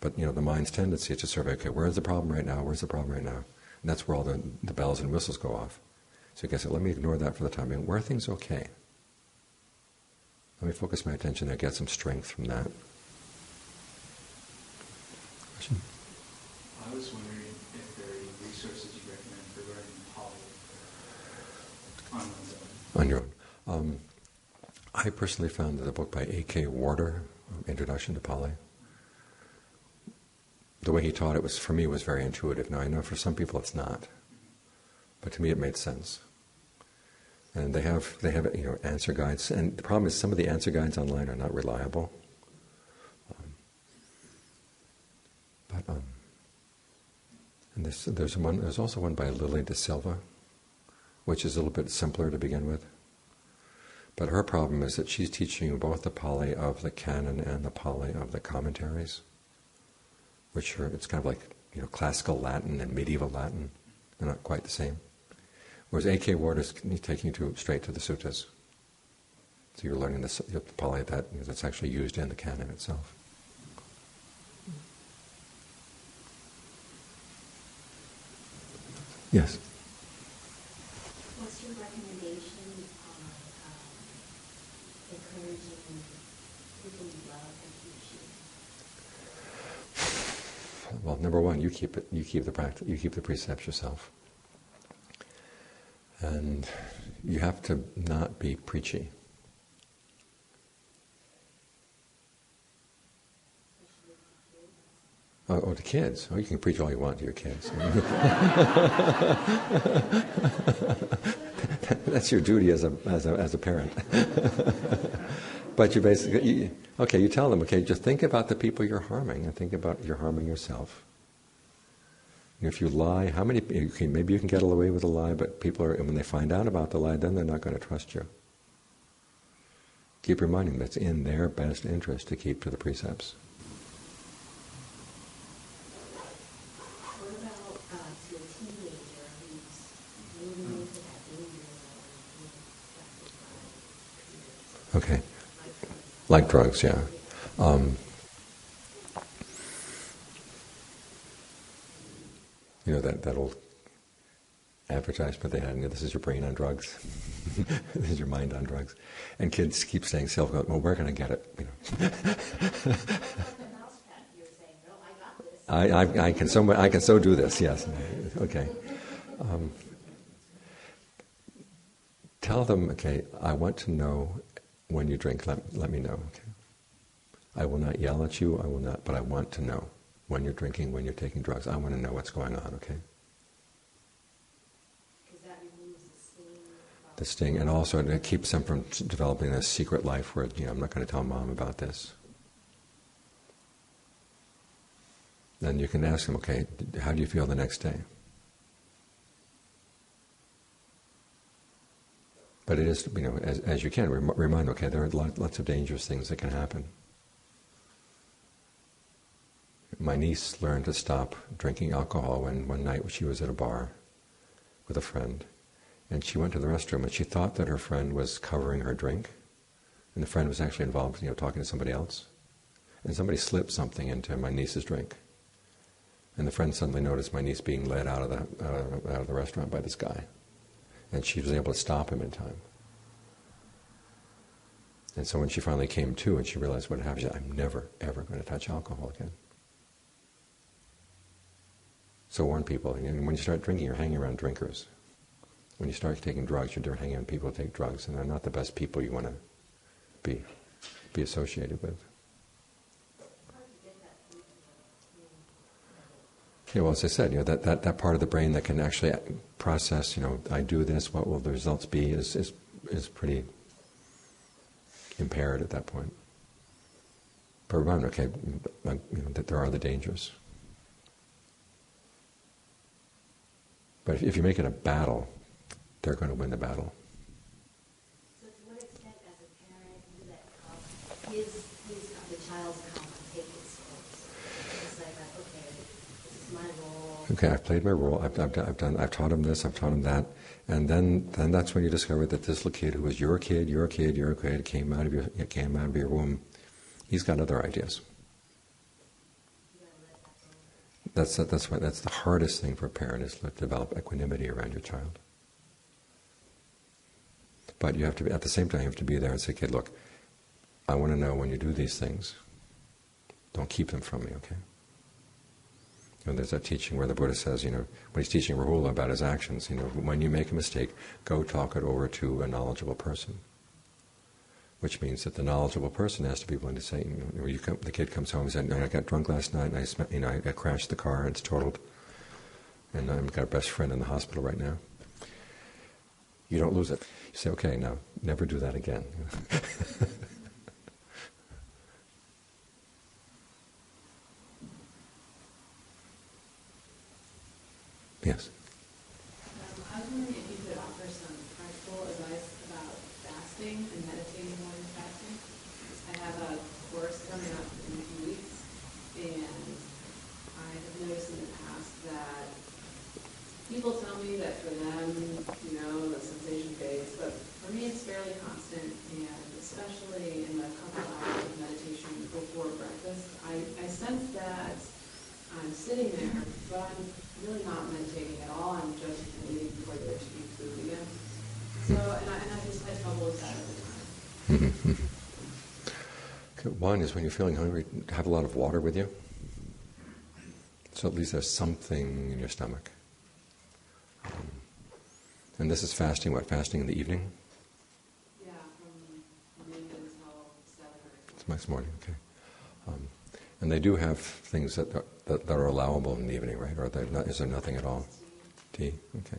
But, the mind's tendency is to survey, okay, where's the problem right now? Where's the problem right now? And that's where all the bells and whistles go off. So you can say, let me ignore that for the time being. Where are things okay? Let me focus my attention there, get some strength from that. Question? I was wondering if there are any resources you recommend for learning Pali on one's own. On your own. I personally found that the book by A.K. Warder, Introduction to Pali, the way he taught it was very intuitive. Now I know for some people it's not, but to me it made sense. And they have answer guides, and the problem is some of the answer guides online are not reliable. And there's also one by Lily de Silva, which is a little bit simpler to begin with. But her problem is that she's teaching you both the Pali of the canon and the Pali of the commentaries, which it's kind of like classical Latin and medieval Latin. They're not quite the same. Whereas A.K. Ward is taking you straight to the suttas. So you're learning the Pali that's actually used in the canon itself. Yes? What's your recommendation on encouraging people you love and appreciate? Well, number one, you keep the practice, you keep the precepts yourself. And you have to not be preachy. Oh, to kids. Oh, you can preach all you want to your kids. That's your duty as a parent. But you basically, you tell them, okay, just think about the people you're harming, and think about you're harming yourself. And if you lie, maybe you can get away with a lie, but when they find out about the lie, then they're not going to trust you. Keep reminding them it's in their best interest to keep to the precepts. What about to a teenager who's moving into that danger zone? Okay. Like drugs, yeah. That old advertisement they had, this is your brain on drugs. This is your mind on drugs. And kids keep saying well, where can I get it? I can so do this, yes. Okay. Tell them, okay, I want to know when you drink, let me know, okay? I will not yell at you, but I want to know when you're drinking, when you're taking drugs. I want to know what's going on, okay? Because that removes the sting. The sting, and also it keeps them from developing a secret life where, I'm not going to tell mom about this. Then you can ask them, okay, how do you feel the next day? But it is, as you can, remind, okay, there are lots of dangerous things that can happen. My niece learned to stop drinking alcohol one night when she was at a bar with a friend. And she went to the restroom and she thought that her friend was covering her drink. And the friend was actually involved, talking to somebody else. And somebody slipped something into my niece's drink. And the friend suddenly noticed my niece being led out of the restaurant by this guy. And she was able to stop him in time. And so when she finally came to and she realized what happened, she said, I'm never, ever going to touch alcohol again. So warn people, and when you start drinking, you're hanging around drinkers. When you start taking drugs, you're hanging around people who take drugs, and they're not the best people you want to be associated with. Yeah, well, as I said, that part of the brain that can actually process, I do this, what will the results be, is pretty impaired at that point. But remember, okay, that there are the dangers. But if you make it a battle, they're going to win the battle. So to what extent, as a parent, do that help the child's compensate his roles? It's like, okay, this is my role. Okay, I've played my role. I've taught him this. I've taught him that, and then that's when you discover that this little kid who was your kid, came out of your womb. He's got other ideas. That's the hardest thing for a parent, is to develop equanimity around your child. But you have to be, at the same time, you have to be there and say, kid, look, I want to know when you do these things. Don't keep them from me, okay? There's that teaching where the Buddha says, when he's teaching Rahula about his actions, when you make a mistake, go talk it over to a knowledgeable person. Which means that the knowledgeable person has to be willing to say, the kid comes home and says, I got drunk last night, and I crashed the car, and it's totaled, and I've got a best friend in the hospital right now. You don't lose it. You say, okay, now, never do that again. Yes? I was wondering if you could offer some practical advice about fasting and meditating while you're fasting. I have a course coming up in a few weeks, and I have noticed in the past that people tell me that for them, the sensation fades, but for me it's fairly constant, and especially in the couple hours of meditation before breakfast, I sense that I'm sitting there, but I'm really not meditating at all. I'm just waiting for there to be food again. So, and I just had trouble with that at the time. Okay, one is when you're feeling hungry, have a lot of water with you. So at least there's something in your stomach. And this is fasting, fasting in the evening? Yeah, from noon until 7 or 8. It's next morning, okay. And they do have things that are allowable in the evening, right? Or is there nothing at all? Tea, okay.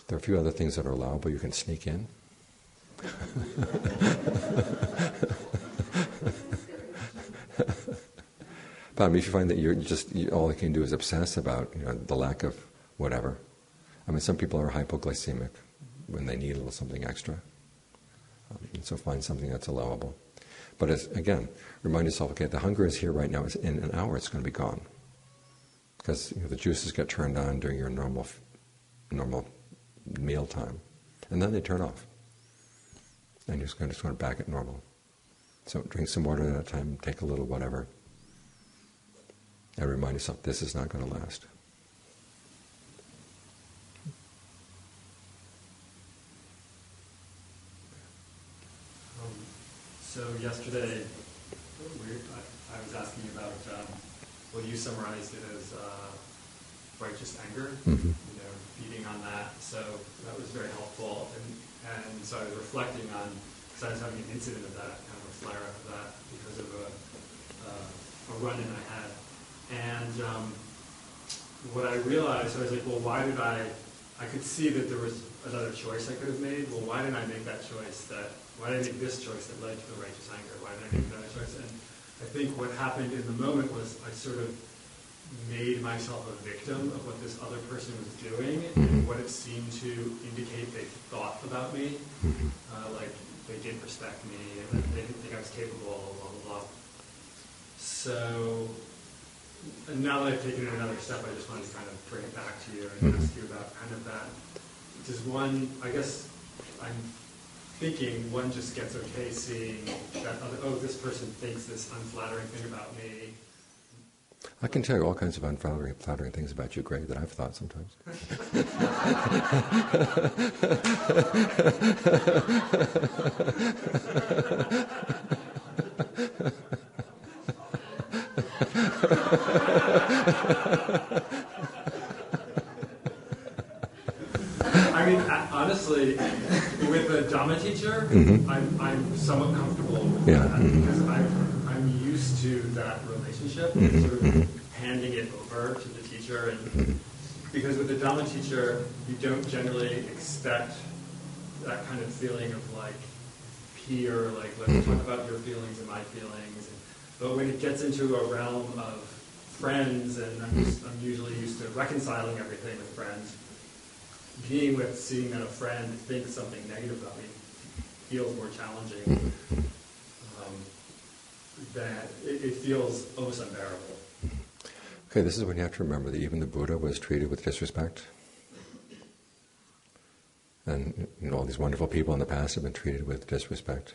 There are a few other things that are allowable you can sneak in. But if you find that all you can do is obsess about the lack of whatever. Some people are hypoglycemic when they need a little something extra. And so find something that's allowable. But again, remind yourself, okay, the hunger is here right now. In an hour it's going to be gone. Because the juices get turned on during your normal meal time. And then they turn off. And you're just going back at normal. So drink some water at a time, take a little whatever. And remind yourself, this is not going to last. So yesterday, I was asking about, well, you summarized it as righteous anger, feeding on that. So that was very helpful. And so I was reflecting on, because I was having an incident of that, kind of a flare-up of that, because of a run-in I had. And what I realized, I was like, well, why did I could see that there was another choice I could have made. Well, why didn't I make that choice? Why did I make this choice that led to the righteous anger? Why did I make another choice? And I think what happened in the moment was I sort of made myself a victim of what this other person was doing and what it seemed to indicate they thought about me. Like they didn't respect me and they didn't think I was capable, blah, blah, blah. So now that I've taken it another step, I just wanted to kind of bring it back to you and ask you about kind of that. Does one, I guess I'm thinking one just gets okay seeing that, this person thinks this unflattering thing about me. I can tell you all kinds of unflattering things about you, Greg, that I've thought sometimes. I mean, honestly, with a Dhamma teacher, I'm somewhat comfortable with that because I'm used to that relationship, sort of handing it over to the teacher. And because with the Dhamma teacher, you don't generally expect that kind of feeling of like peer, like let's talk about your feelings and my feelings. But when it gets into a realm of friends, and I'm usually used to reconciling everything with friends, seeing that a friend thinks something negative about me feels more challenging. That it feels almost unbearable. Okay, this is when you have to remember that even the Buddha was treated with disrespect. And all these wonderful people in the past have been treated with disrespect.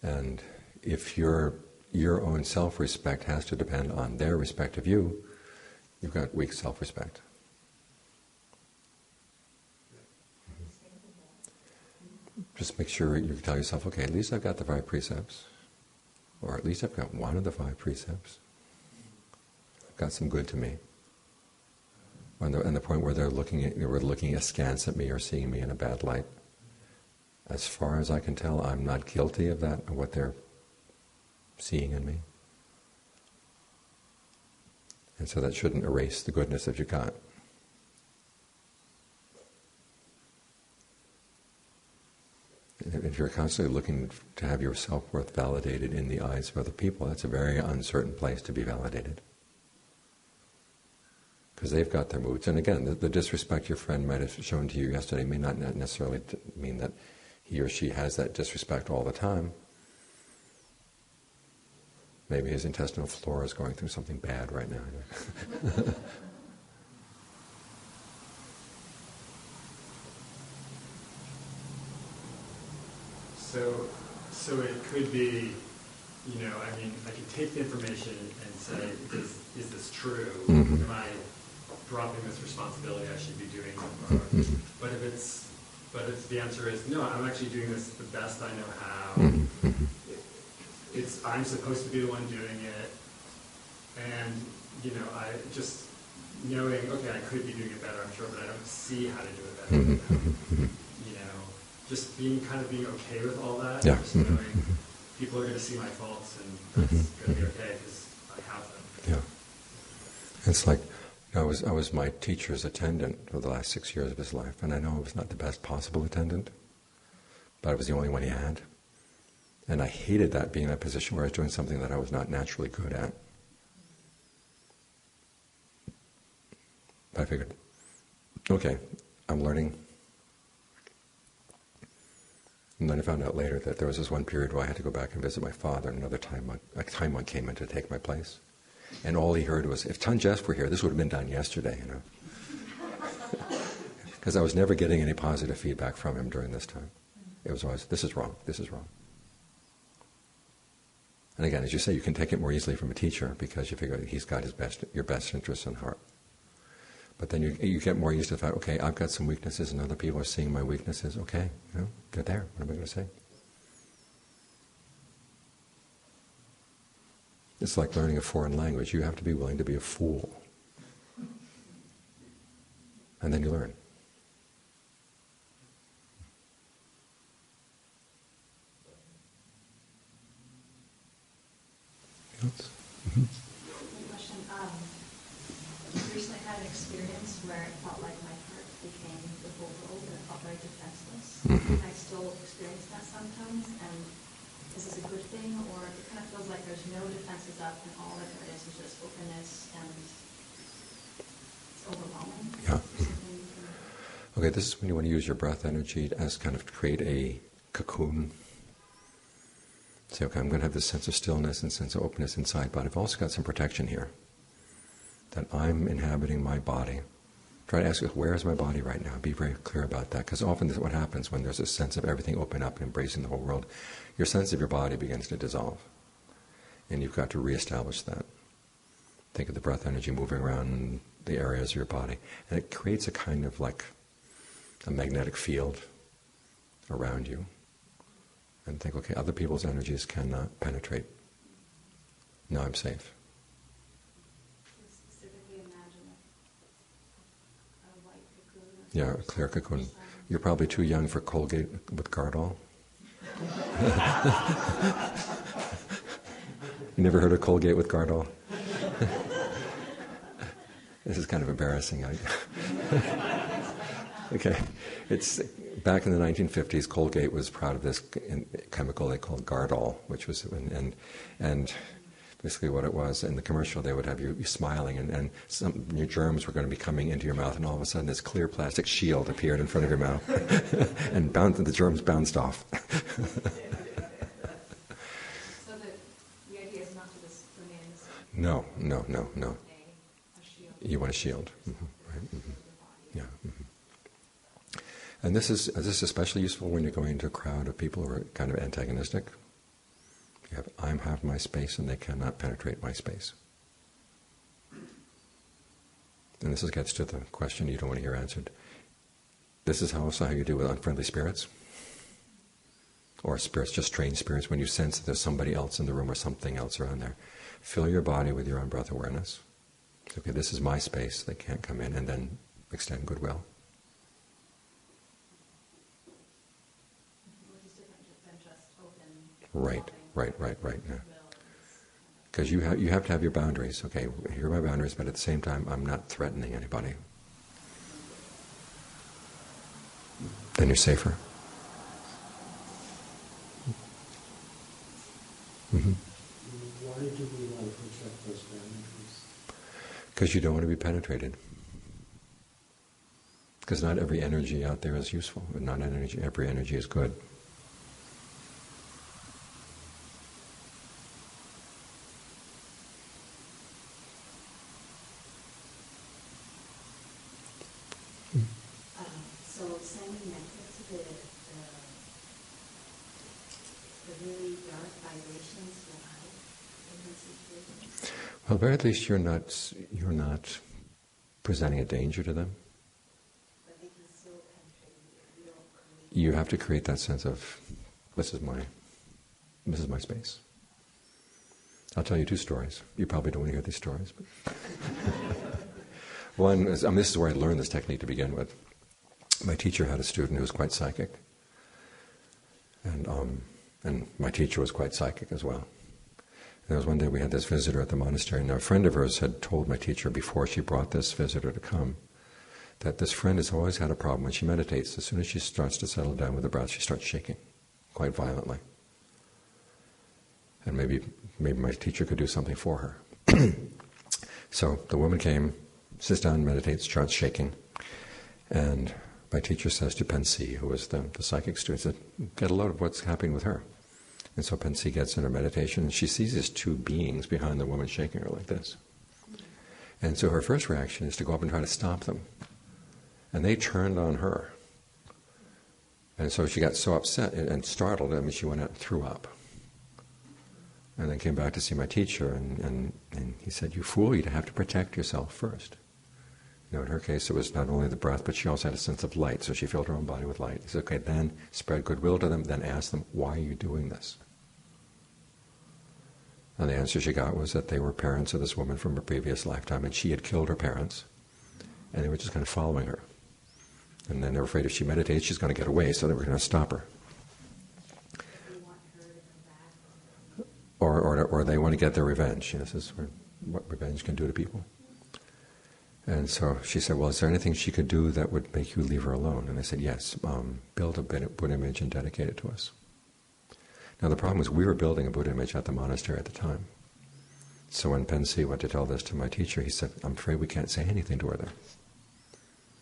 And if your own self-respect has to depend on their respect of you, you've got weak self-respect. Just make sure you tell yourself, okay, at least I've got the 5 precepts. Or at least I've got one of the 5 precepts. I've got some good to me. And the point where they're looking askance at me or seeing me in a bad light. As far as I can tell, I'm not guilty of that, of what they're seeing in me. And so that shouldn't erase the goodness that you got. If you're constantly looking to have your self-worth validated in the eyes of other people, that's a very uncertain place to be validated. Because they've got their moods. And again, the disrespect your friend might have shown to you yesterday may not necessarily mean that he or she has that disrespect all the time. Maybe his intestinal flora is going through something bad right now. So it could be, I mean, I can take the information and say, is this true? Am I dropping this responsibility I should be doing more? But if the answer is, no, I'm actually doing this the best I know how. I'm supposed to be the one doing it. And, I just knowing, okay, I could be doing it better, I'm sure, but I don't see how to do it better. Just being okay with all that, just knowing people are going to see my faults and that's going to be okay because I have them. Yeah. It's like, I was my teacher's attendant for the last 6 years of his life, and I know I was not the best possible attendant, but I was the only one he had. And I hated that, being in a position where I was doing something that I was not naturally good at. But I figured, okay, I'm learning. And then I found out later that there was this one period where I had to go back and visit my father, and another time one came in to take my place. And all he heard was, if Ajahn Geoff were here, this would have been done yesterday, Because I was never getting any positive feedback from him during this time. It was always, this is wrong, this is wrong. And again, as you say, you can take it more easily from a teacher because you figure he's got your best interests in heart. But then you get more used to the fact, okay, I've got some weaknesses and other people are seeing my weaknesses. Okay, they're there. What am I going to say? It's like learning a foreign language. You have to be willing to be a fool. And then you learn. Else? Mm-hmm. Question. Recently had an experience where it felt like my heart became the whole world and it felt very defenseless. Mm-hmm. I still experience that sometimes, and is this a good thing, or it kind of feels like there's no defenses up and all that there is just openness and it's overwhelming? Yeah. Okay, this is when you want to use your breath energy as kind of create a cocoon. Say, okay, I'm going to have this sense of stillness and sense of openness inside, but I've also got some protection here. That I'm inhabiting my body. Try to ask, where is my body right now? Be very clear about that, because often this is what happens when there's a sense of everything open up and embracing the whole world. Your sense of your body begins to dissolve, and you've got to reestablish that. Think of the breath energy moving around the areas of your body, and it creates a kind of like a magnetic field around you. And think, okay, other people's energies cannot penetrate. Now I'm safe. Specifically imagine a white cocoon. Yeah, a clear cocoon. You're probably too young for Colgate with Gardol. You never heard of Colgate with Gardol? This is kind of embarrassing. Okay, it's back in the 1950s. Colgate was proud of this chemical they called Gardol, which was and basically what it was. In the commercial, they would have you smiling, and some your germs were going to be coming into your mouth, and all of a sudden, this clear plastic shield appeared in front of your mouth, and the germs bounced off. So the idea is not to just remain the same. No. A shield. You want a shield, right? Mm-hmm. Yeah. Mm-hmm. And this is especially useful when you're going into a crowd of people who are kind of antagonistic. I have my space and they cannot penetrate my space. And this gets to the question you don't want to hear answered. This is also how you deal with unfriendly spirits. Or spirits, just strange spirits, when you sense that there's somebody else in the room or something else around there. Fill your body with your own breath awareness. Okay, this is my space, they can't come in, and then extend goodwill. Right. Yeah. Because you have to have your boundaries. Okay, here are my boundaries, but at the same time, I'm not threatening anybody. Then you're safer. Mm-hmm. Why do we want to protect those boundaries? Because you don't want to be penetrated. Because not every energy out there is useful, and not every energy is good. So sending method to the really dark vibrations without intensity. Well, at the very least, you're not presenting a danger to them. But they can still penetrate you. You have to create that sense of, this is my space. I'll tell you 2 stories. You probably don't want to hear these stories, but one is, this is where I learned this technique to begin with. My teacher had a student who was quite psychic, and my teacher was quite psychic as well. And there was one day we had this visitor at the monastery, and a friend of hers had told my teacher before she brought this visitor to come that this friend has always had a problem when she meditates. As soon as she starts to settle down with the breath, she starts shaking quite violently. And maybe my teacher could do something for her. So the woman came, sits down, meditates, starts shaking, and my teacher says to Pensi, who was the psychic student, said, get a load of what's happening with her. And so Pensi gets in her meditation, and she sees these 2 beings behind the woman shaking her like this. And so her first reaction is to go up and try to stop them. And they turned on her. And so she got so upset and startled, she went out and threw up. And then came back to see my teacher, and he said, you fool, you'd have to protect yourself first. In her case, it was not only the breath, but she also had a sense of light, so she filled her own body with light. He said, okay, then spread goodwill to them, then ask them, why are you doing this? And the answer she got was that they were parents of this woman from a previous lifetime, and she had killed her parents, and they were just kind of following her. And then they were afraid if she meditates, she's going to get away, so they were going to stop her. Or they want to get their revenge. This is what revenge can do to people. And so she said, well, is there anything she could do that would make you leave her alone? And I said, yes, build a Buddha image and dedicate it to us. Now the problem was we were building a Buddha image at the monastery at the time. So when Pensy went to tell this to my teacher, he said, I'm afraid we can't say anything to her there.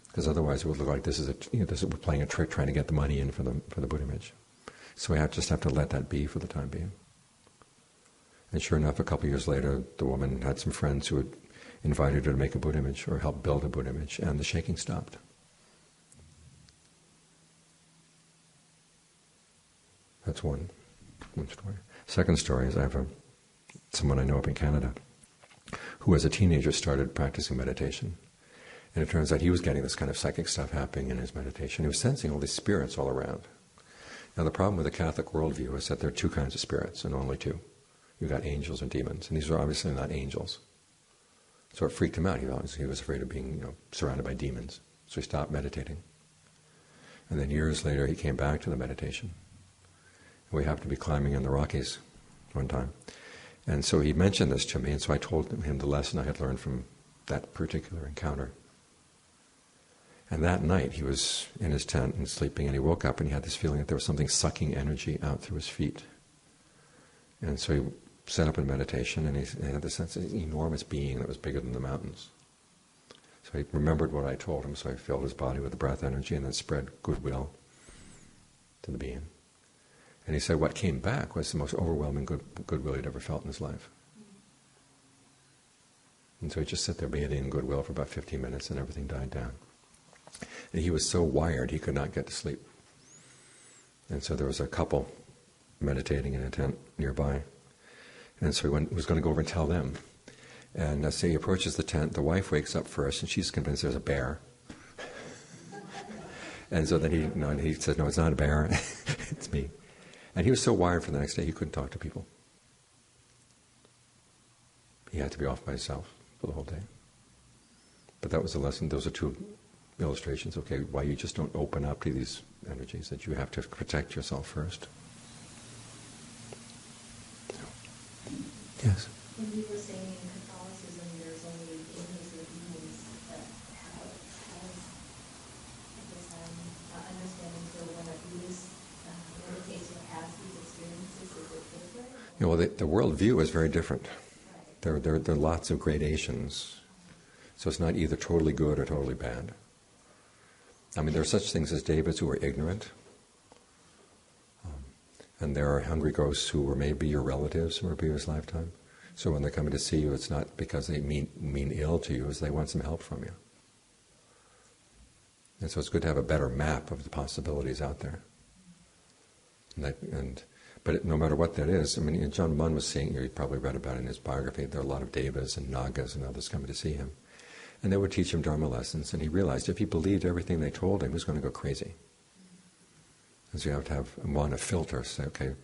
Because otherwise it would look like we're playing a trick trying to get the money in for the Buddha image. So we just have to let that be for the time being. And sure enough, a couple of years later, the woman had some friends who had invited her to make a Buddha image or help build a Buddha image, and the shaking stopped. That's one story. Second story is I have someone I know up in Canada who as a teenager started practicing meditation. And it turns out he was getting this kind of psychic stuff happening in his meditation. He was sensing all these spirits all around. Now the problem with the Catholic worldview is that there are two kinds of spirits, and only two. You've got angels and demons, and these are obviously not angels. So it freaked him out. He was afraid of being surrounded by demons. So he stopped meditating. And then years later he came back to the meditation. We happened to be climbing in the Rockies one time. And so he mentioned this to me, and so I told him the lesson I had learned from that particular encounter. And that night he was in his tent and sleeping, and he woke up and he had this feeling that there was something sucking energy out through his feet. And so he sat up in meditation, and he had this sense of an enormous being that was bigger than the mountains. So he remembered what I told him, so he filled his body with the breath energy and then spread goodwill to the being. And he said what came back was the most overwhelming goodwill he'd ever felt in his life. And so he just sat there bathing in goodwill for about 15 minutes, and everything died down. And he was so wired he could not get to sleep. And so there was a couple meditating in a tent nearby. And so he was going to go over and tell them. And as he approaches the tent, the wife wakes up first, and she's convinced there's a bear. And so then he said, no, it's not a bear, it's me. And he was so wired for the next day he couldn't talk to people. He had to be off by himself for the whole day. But that was the lesson. Those are two illustrations, okay, why you just don't open up to these energies, that you have to protect yourself first. Yes? When you were saying in Catholicism there's only angels or demons, how understanding so when a Buddhist meditates or has these experiences, is it different? Well, the worldview is very different. There are lots of gradations. So it's not either totally good or totally bad. I mean, there are such things as Devas who are ignorant. And there are hungry ghosts who were maybe your relatives from a previous lifetime. So when they're coming to see you, it's not because they mean ill to you, it's they want some help from you. And so it's good to have a better map of the possibilities out there. But no matter what that is, I mean, John Munn was saying, you probably read about it in his biography, there are a lot of Devas and Nagas and others coming to see him. And they would teach him Dharma lessons, and he realized if he believed everything they told him, he was going to go crazy. And so you have to have, a filter, say, okay,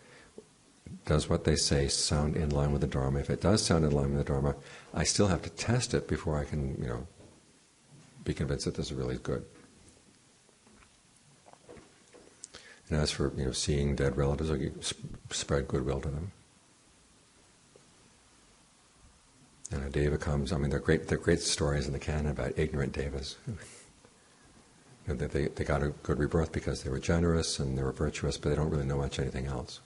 does what they say sound in line with the Dharma? If it does sound in line with the Dharma, I still have to test it before I can, be convinced that this is really good. And as for, seeing dead relatives, you spread goodwill to them. And a Deva comes, they're great stories in the canon about ignorant Devas. They got a good rebirth because they were generous and they were virtuous, but they don't really know much anything else.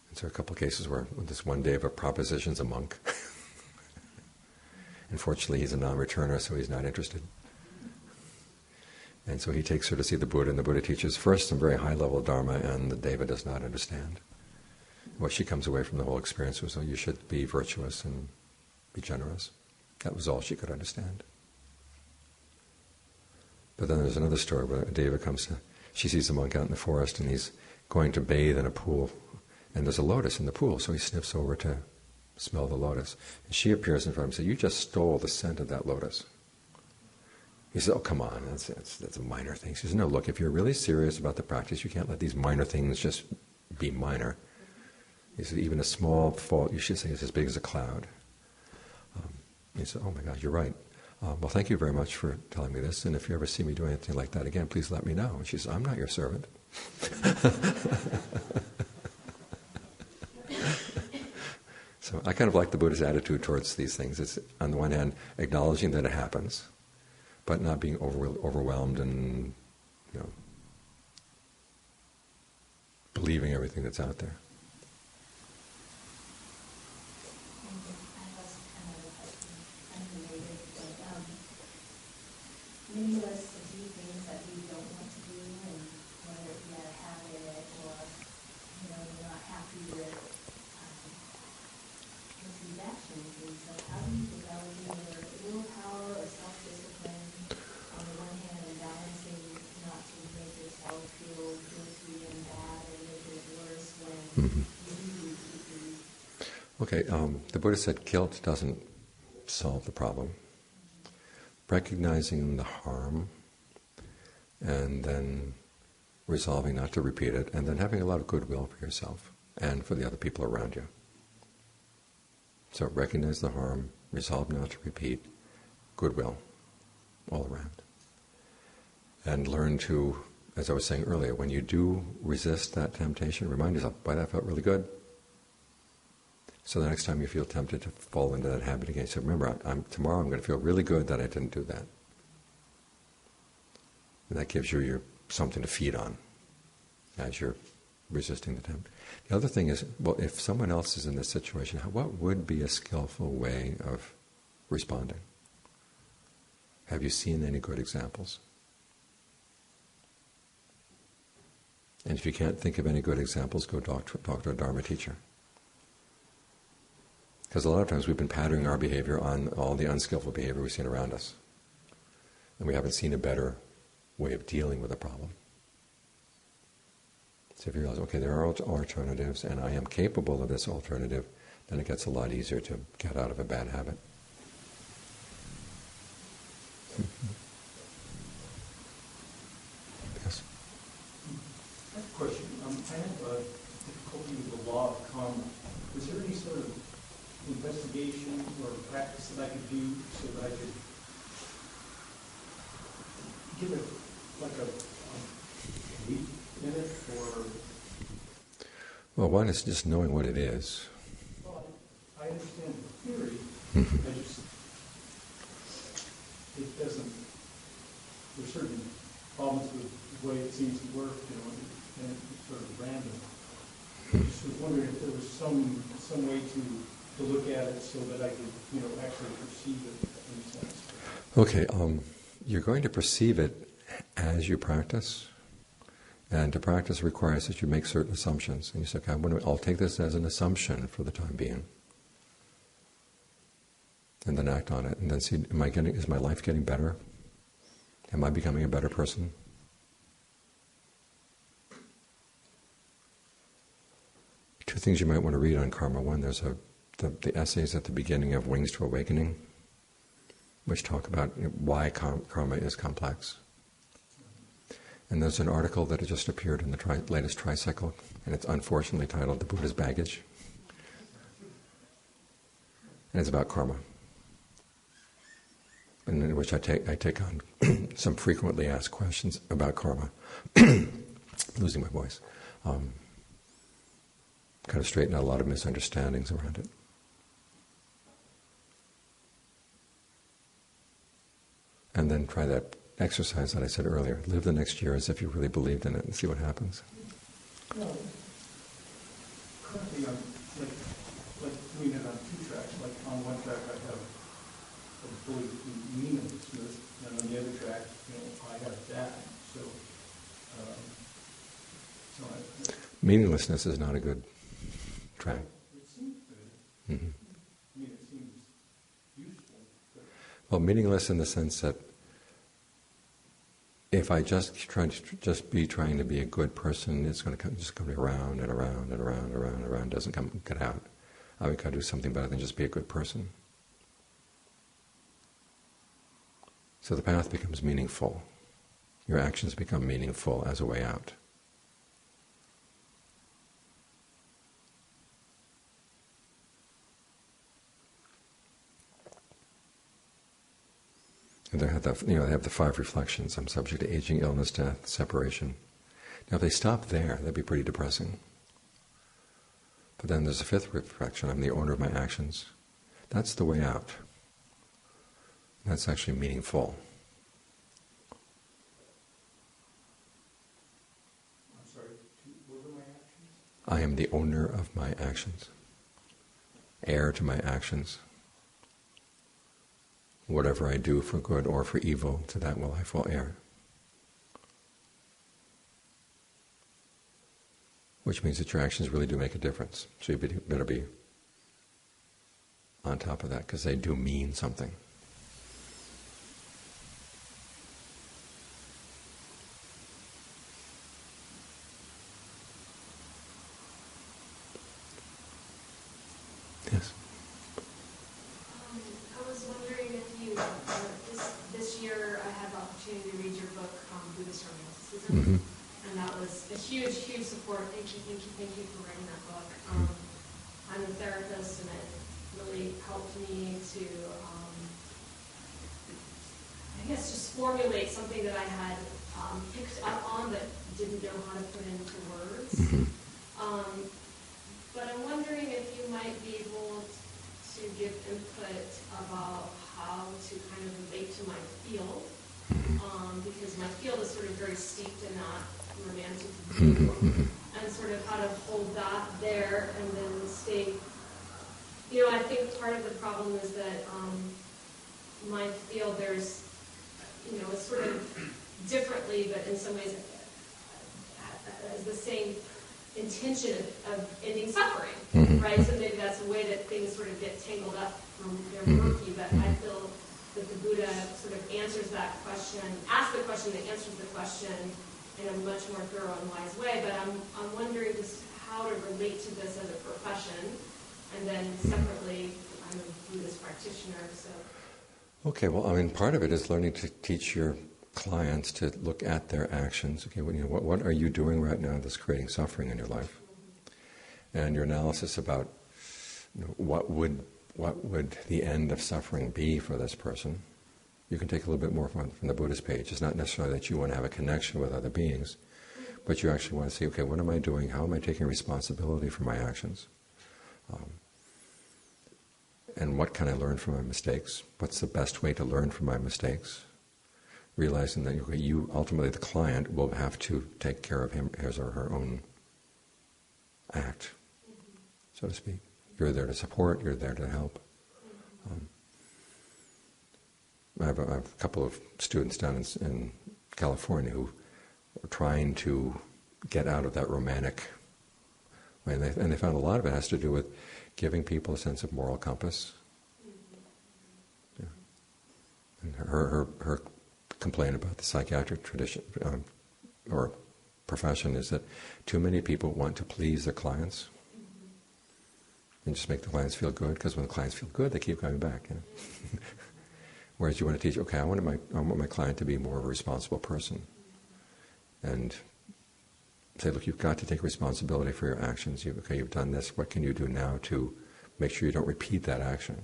And so a couple of cases where this one Deva propositions a monk. Unfortunately, he's a non-returner, so he's not interested. And so he takes her to see the Buddha, and the Buddha teaches first some very high-level Dharma, and the Deva does not understand. What she comes away from the whole experience was, you should be virtuous and be generous. That was all she could understand. But then there's another story where a Deva she sees a monk out in the forest, and he's going to bathe in a pool, and there's a lotus in the pool, so he sniffs over to smell the lotus. And she appears in front of him and says, you just stole the scent of that lotus. He says, oh, come on, that's a minor thing. She says, no, look, if you're really serious about the practice, you can't let these minor things just be minor. He said, even a small fault, you should say, is as big as a cloud. He said, oh my God, you're right. Well, thank you very much for telling me this, and if you ever see me doing anything like that again, please let me know. And she said, I'm not your servant. So I kind of like the Buddha's attitude towards these things. It's, on the one hand, acknowledging that it happens, but not being overwhelmed and, believing everything that's out there. Many of us do things that we don't want to do, and whether it be a habit or, we're not happy with these actions. And so how do you develop either willpower or self-discipline on the one hand and balancing not to make yourself feel guilty and bad and make it worse when you do these? Okay, the Buddha said guilt doesn't solve the problem. Recognizing the harm and then resolving not to repeat it, and then having a lot of goodwill for yourself and for the other people around you. So recognize the harm, resolve not to repeat, goodwill all around. And learn to, as I was saying earlier, when you do resist that temptation, remind yourself, boy, that felt really good. So the next time you feel tempted to fall into that habit again, so remember, tomorrow I'm going to feel really good that I didn't do that. And that gives you something to feed on as you're resisting the temptation. The other thing is, well, if someone else is in this situation, what would be a skillful way of responding? Have you seen any good examples? And if you can't think of any good examples, go talk to a Dharma teacher. Because a lot of times we've been patterning our behavior on all the unskillful behavior we've seen around us. And we haven't seen a better way of dealing with a problem. So if you realize, okay, there are alternatives and I am capable of this alternative, then it gets a lot easier to get out of a bad habit. Yes? I have a question. I have a difficulty with the law of karma. Was there any sort of investigation or practice that I could do so that I could give it like a week in it, or? Well, one is just knowing what it is. Well, I understand the theory. It doesn't. There's certain problems with the way it seems to work, and it's sort of random. I just was wondering if there was some way to look at it so that I could, actually perceive it in a sense. Okay, you're going to perceive it as you practice, and to practice requires that you make certain assumptions. And you say, okay, I'll take this as an assumption for the time being, and then act on it, and then see, is my life getting better? Am I becoming a better person? Two things you might want to read on karma. One, there's the essays at the beginning of Wings to Awakening, which talk about why karma is complex. And there's an article that has just appeared in the latest tricycle, and it's unfortunately titled "The Buddha's Baggage," and it's about karma, and in which I take on some frequently asked questions about karma. Losing my voice. Kind of straighten out a lot of misunderstandings around it. And then try that exercise that I said earlier. Live the next year as if you really believed in it and see what happens. Well, currently I'm like doing it on two tracks. Like on one track I have a belief in meaninglessness, and on the other track, I have that. So, meaninglessness is not a good track. It seems good. Mm-hmm. I mean, it seems useful. Well, meaningless in the sense that if I just be trying to be a good person, it's going to just go around and around and around and around and around. Doesn't get out. I've got to do something better than just be a good person. So the path becomes meaningful. Your actions become meaningful as a way out. And they have the 5 reflections. I'm subject to aging, illness, death, separation. Now, if they stop there, that'd be pretty depressing. But then there's a 5th reflection. I'm the owner of my actions. That's the way out. That's actually meaningful. I'm sorry, what are my actions? I am the owner of my actions. Heir to my actions. Whatever I do for good or for evil, to that will I fall heir. Which means that your actions really do make a difference. So you better be on top of that, because they do mean something. Yes? I was wondering if you, this year I had the opportunity to read your book, Buddhist Romanticism. Mm-hmm. And that was a huge, huge support. Thank you for writing that book. I'm a therapist, and it really helped me to, I guess, just formulate something that I had picked up on but didn't know how to put into words. Mm-hmm. But I'm wondering if you might be able to give input about how to kind of relate to my field, because my field is sort of very steeped in that romantic view, and sort of how to hold that there and then stay. I think part of the problem is that my field, there's, it's sort of differently, but in some ways has the same intention of ending suffering, right? So maybe that's a way that things sort of get tangled up from their murky, but I feel that the Buddha sort of answers that question, asks the question that answers the question in a much more thorough and wise way. But I'm wondering just how to relate to this as a profession, and then separately, I'm a Buddhist practitioner, so. Okay, well, part of it is learning to teach your clients to look at their actions. Okay, what are you doing right now that's creating suffering in your life? And your analysis about what would the end of suffering be for this person. You can take a little bit more from the Buddhist page. It's not necessarily that you want to have a connection with other beings, but you actually want to say, okay, what am I doing? How am I taking responsibility for my actions? And what can I learn from my mistakes? What's the best way to learn from my mistakes? Realizing that you, ultimately the client, will have to take care of his or her own act, so to speak. You're there to support, you're there to help. I have a couple of students down in California who are trying to get out of that romantic way, and they found a lot of it has to do with giving people a sense of moral compass. Yeah. And her complaint about the psychiatric tradition or profession is that too many people want to please their clients and just make the clients feel good, because when the clients feel good, they keep coming back. Whereas you want to teach, okay, I want my client to be more of a responsible person, and say, look, you've got to take responsibility for your actions. You've done this. What can you do now to make sure you don't repeat that action?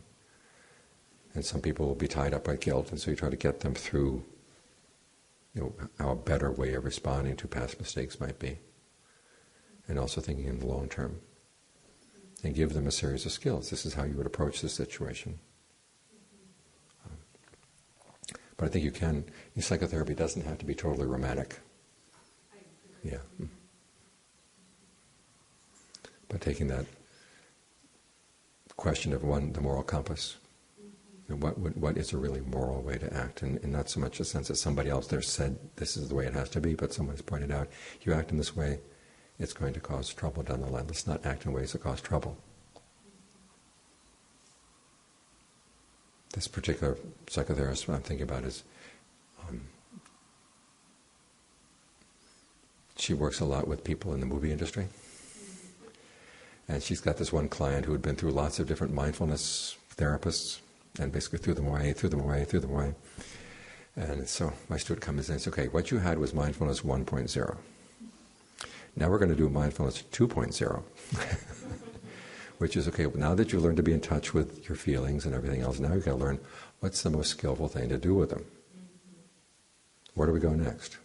And some people will be tied up by guilt, and so you try to get them through, how a better way of responding to past mistakes might be, and also thinking in the long term, and give them a series of skills. This is how you would approach this situation. But I think you can. Psychotherapy doesn't have to be totally romantic. Yeah. By taking that question of the moral compass. What is a really moral way to act? And not so much a sense that somebody else there said this is the way it has to be, but someone's pointed out, you act in this way, it's going to cause trouble down the line. Let's not act in ways that cause trouble. This particular psychotherapist I'm thinking about is, she works a lot with people in the movie industry. And she's got this one client who had been through lots of different mindfulness therapists, and basically threw them away. And so my student comes in and says, okay, what you had was mindfulness 1.0. Now we're going to do mindfulness 2.0. Which is, okay, now that you learned to be in touch with your feelings and everything else, now you've got to learn what's the most skillful thing to do with them. Where do we go next?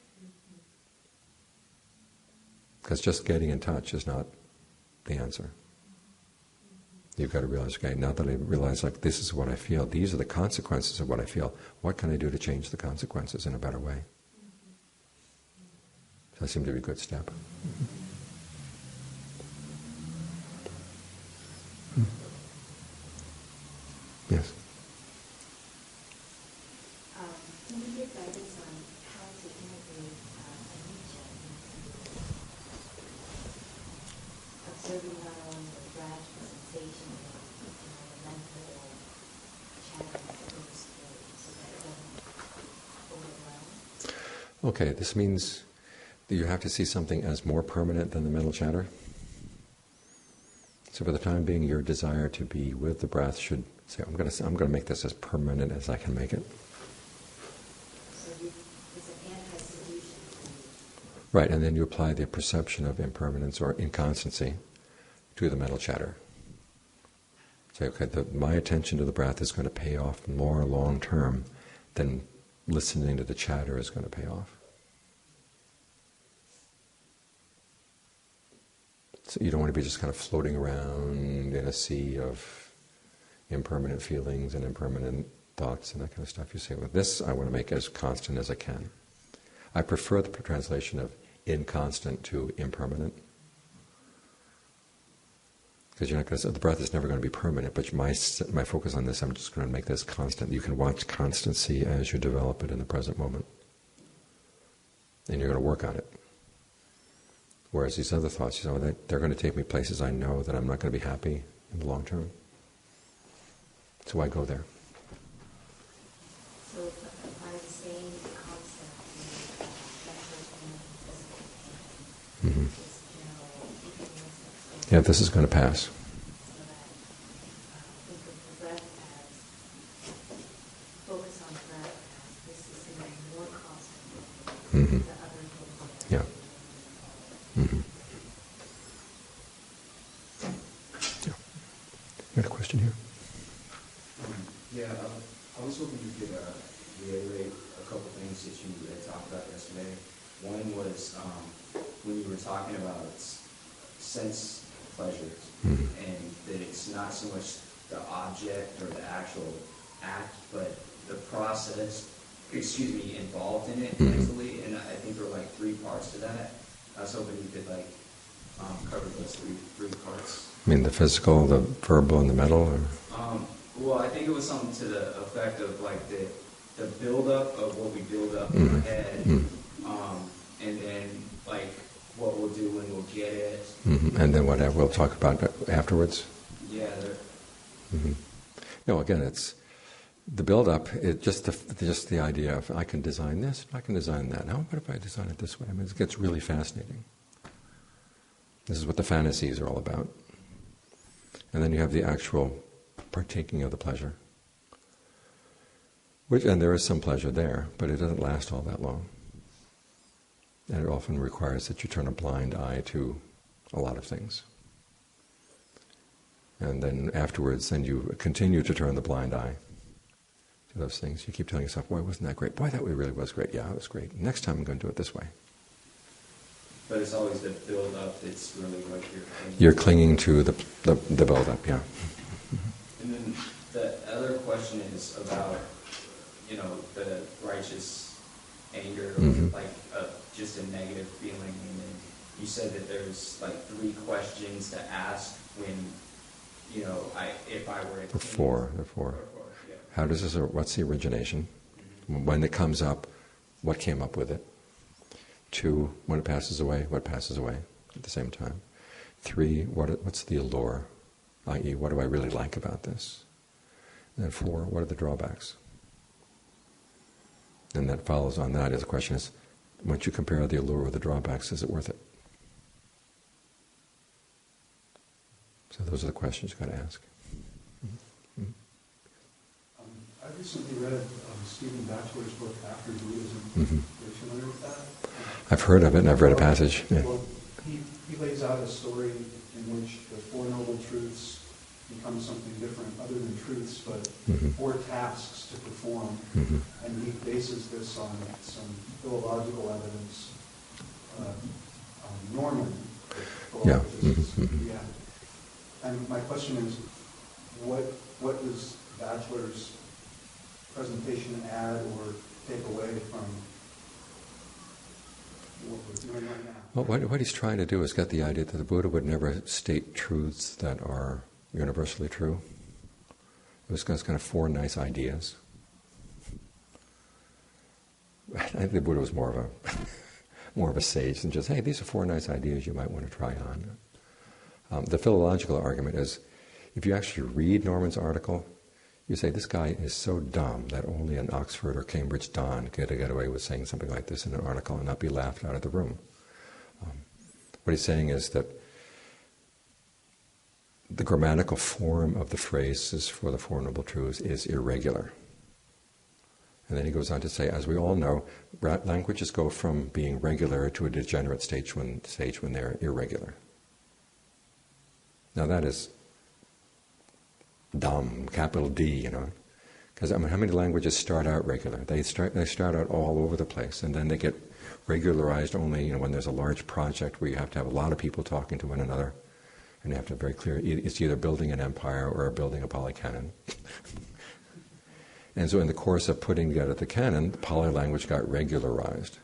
Because just getting in touch is not the answer. You've got to realize, okay, now that I realize like this is what I feel, these are the consequences of what I feel, what can I do to change the consequences in a better way? So that seems to be a good step. Yes? Can you give guidance on how to integrate anicca into observing not only the breath, the sensation, but the mental chatter that goes through so that it doesn't overwhelm? Okay, this means that you have to see something as more permanent than the mental chatter. So for the time being, your desire to be with the breath should say, I'm going to make this as permanent as I can make it. So it's an anti-solution. Right, and then you apply the perception of impermanence or inconstancy to the mental chatter. Say, okay, my attention to the breath is going to pay off more long term than listening to the chatter is going to pay off. So you don't want to be just kind of floating around in a sea of impermanent feelings and impermanent thoughts and that kind of stuff. You say, well, this I want to make as constant as I can. I prefer the translation of inconstant to impermanent. Because you're not going to, the breath is never going to be permanent, but my focus on this, I'm just going to make this constant. You can watch constancy as you develop it in the present moment. And you're going to work on it. Whereas these other thoughts, they're going to take me places I know that I'm not going to be happy in the long term. So why go there? So by the same concept, the mental and physical pain, Yeah, this is going to pass. so that think of the breath as, focus on the breath as this is even more constant than the other things. Yeah. Yeah. You got a question here? Yeah, I was hoping you could reiterate a couple things that you had talked about yesterday. One was when you were talking about sense pleasures, and that it's not so much the object or the actual act, but the process, involved in it mentally, and I think there were like 3 parts to that. I was hoping you could cover those three parts. I mean the physical, the verbal, and the mental? Or? Well, I think it was something to the effect of like the buildup of what we build up in our head, and then like what we'll do when we'll get it. And then whatever we'll talk about afterwards? Yeah. No, again, it's the build-up. It's just the idea of I can design this, I can design that. Now, what if I design it this way? I mean, it gets really fascinating. This is what the fantasies are all about. And then you have the actual partaking of the pleasure. And there is some pleasure there, but it doesn't last all that long. And it often requires that you turn a blind eye to a lot of things. And then afterwards, then you continue to turn the blind eye to those things. You keep telling yourself, boy, wasn't that great? Boy, that really was great. Yeah, it was great. Next time I'm going to do it this way. But it's always the build-up that's really what you're clinging to the build-up, yeah. And then the other question is about, the righteous anger, or just a negative feeling. And then you said that there's 3 questions to ask when, if I were to... The four. Yeah. How does this? What's the origination? When it comes up, what came up with it? 2, when it passes away, what passes away at the same time? 3, what's the allure? I.e., what do I really like about this? And then 4, what are the drawbacks? And that follows on that is the question is, once you compare the allure with the drawbacks, is it worth it? So those are the questions you've got to ask. I recently read Stephen Batchelor's book, After Buddhism. Are you familiar with that? I've heard of it, and I've read a passage. Yeah. Well, he lays out a story in which the 4 Noble Truths become something different other than truths, but Mm-hmm. 4 tasks to perform. Mm-hmm. And he bases this on some philological evidence, Norman, Yeah. philologists, Mm-hmm. yeah. And my question is, what does Batchelor's presentation add or take away from what we're doing right now? Well, what he's trying to do is get the idea that the Buddha would never state truths that are universally true. It was kind of 4 nice ideas. I think the Buddha was more of a sage than just, hey, these are 4 nice ideas you might want to try on. The philological argument is, if you actually read Norman's article, you say, this guy is so dumb that only an Oxford or Cambridge Don could get away with saying something like this in an article and not be laughed out of the room. What he's saying is that the grammatical form of the phrases for the Four Noble Truths is irregular. And then he goes on to say, as we all know, languages go from being regular to a degenerate stage when they're irregular. Now that is dumb, capital D, because how many languages start out regular? They start out all over the place, and then they get regularized only when there's a large project where you have to have a lot of people talking to one another, and you have to be very clear. It's either building an empire or building a Pali canon. And so in the course of putting together the canon, the Pali language got regularized.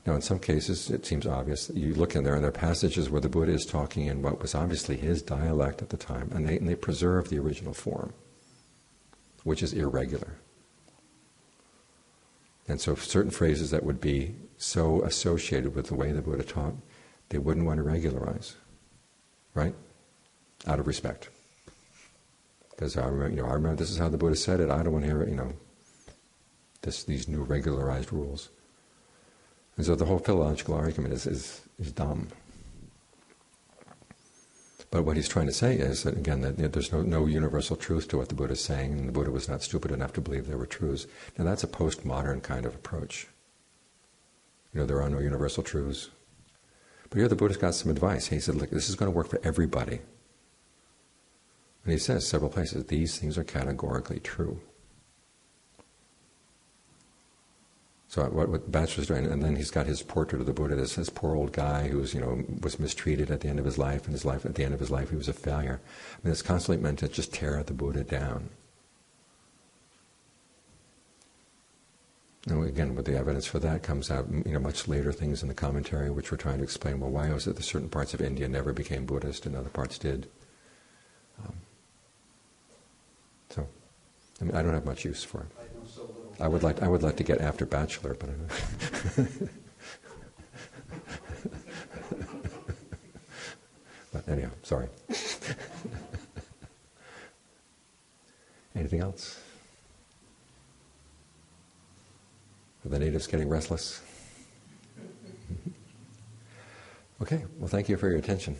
Now in some cases it seems obvious that you look in there and there are passages where the Buddha is talking in what was obviously his dialect at the time, and they preserve the original form, which is irregular. And so certain phrases that would be so associated with the way the Buddha taught, they wouldn't want to regularize, right? Out of respect. Because I remember this is how the Buddha said it. I don't want to hear these new regularized rules. And so the whole philological argument is dumb. But what he's trying to say is that, again, that there's no universal truth to what the Buddha is saying, and the Buddha was not stupid enough to believe there were truths. Now that's a postmodern kind of approach. There are no universal truths. But here the Buddha's got some advice. He said, look, this is going to work for everybody. And he says several places, these things are categorically true. So what Batchelor's doing, and then he's got his portrait of the Buddha, this poor old guy who was mistreated at the end of his life, and at the end of his life he was a failure. I mean, it's constantly meant to just tear the Buddha down. And again, with the evidence for that comes out, much later things in the commentary, which we're trying to explain. Well, why was it that certain parts of India never became Buddhist and other parts did? I don't have much use for it. I would like to get after Batchelor, but I don't. But anyhow, sorry. Anything else? Are the natives getting restless? Okay, well, thank you for your attention.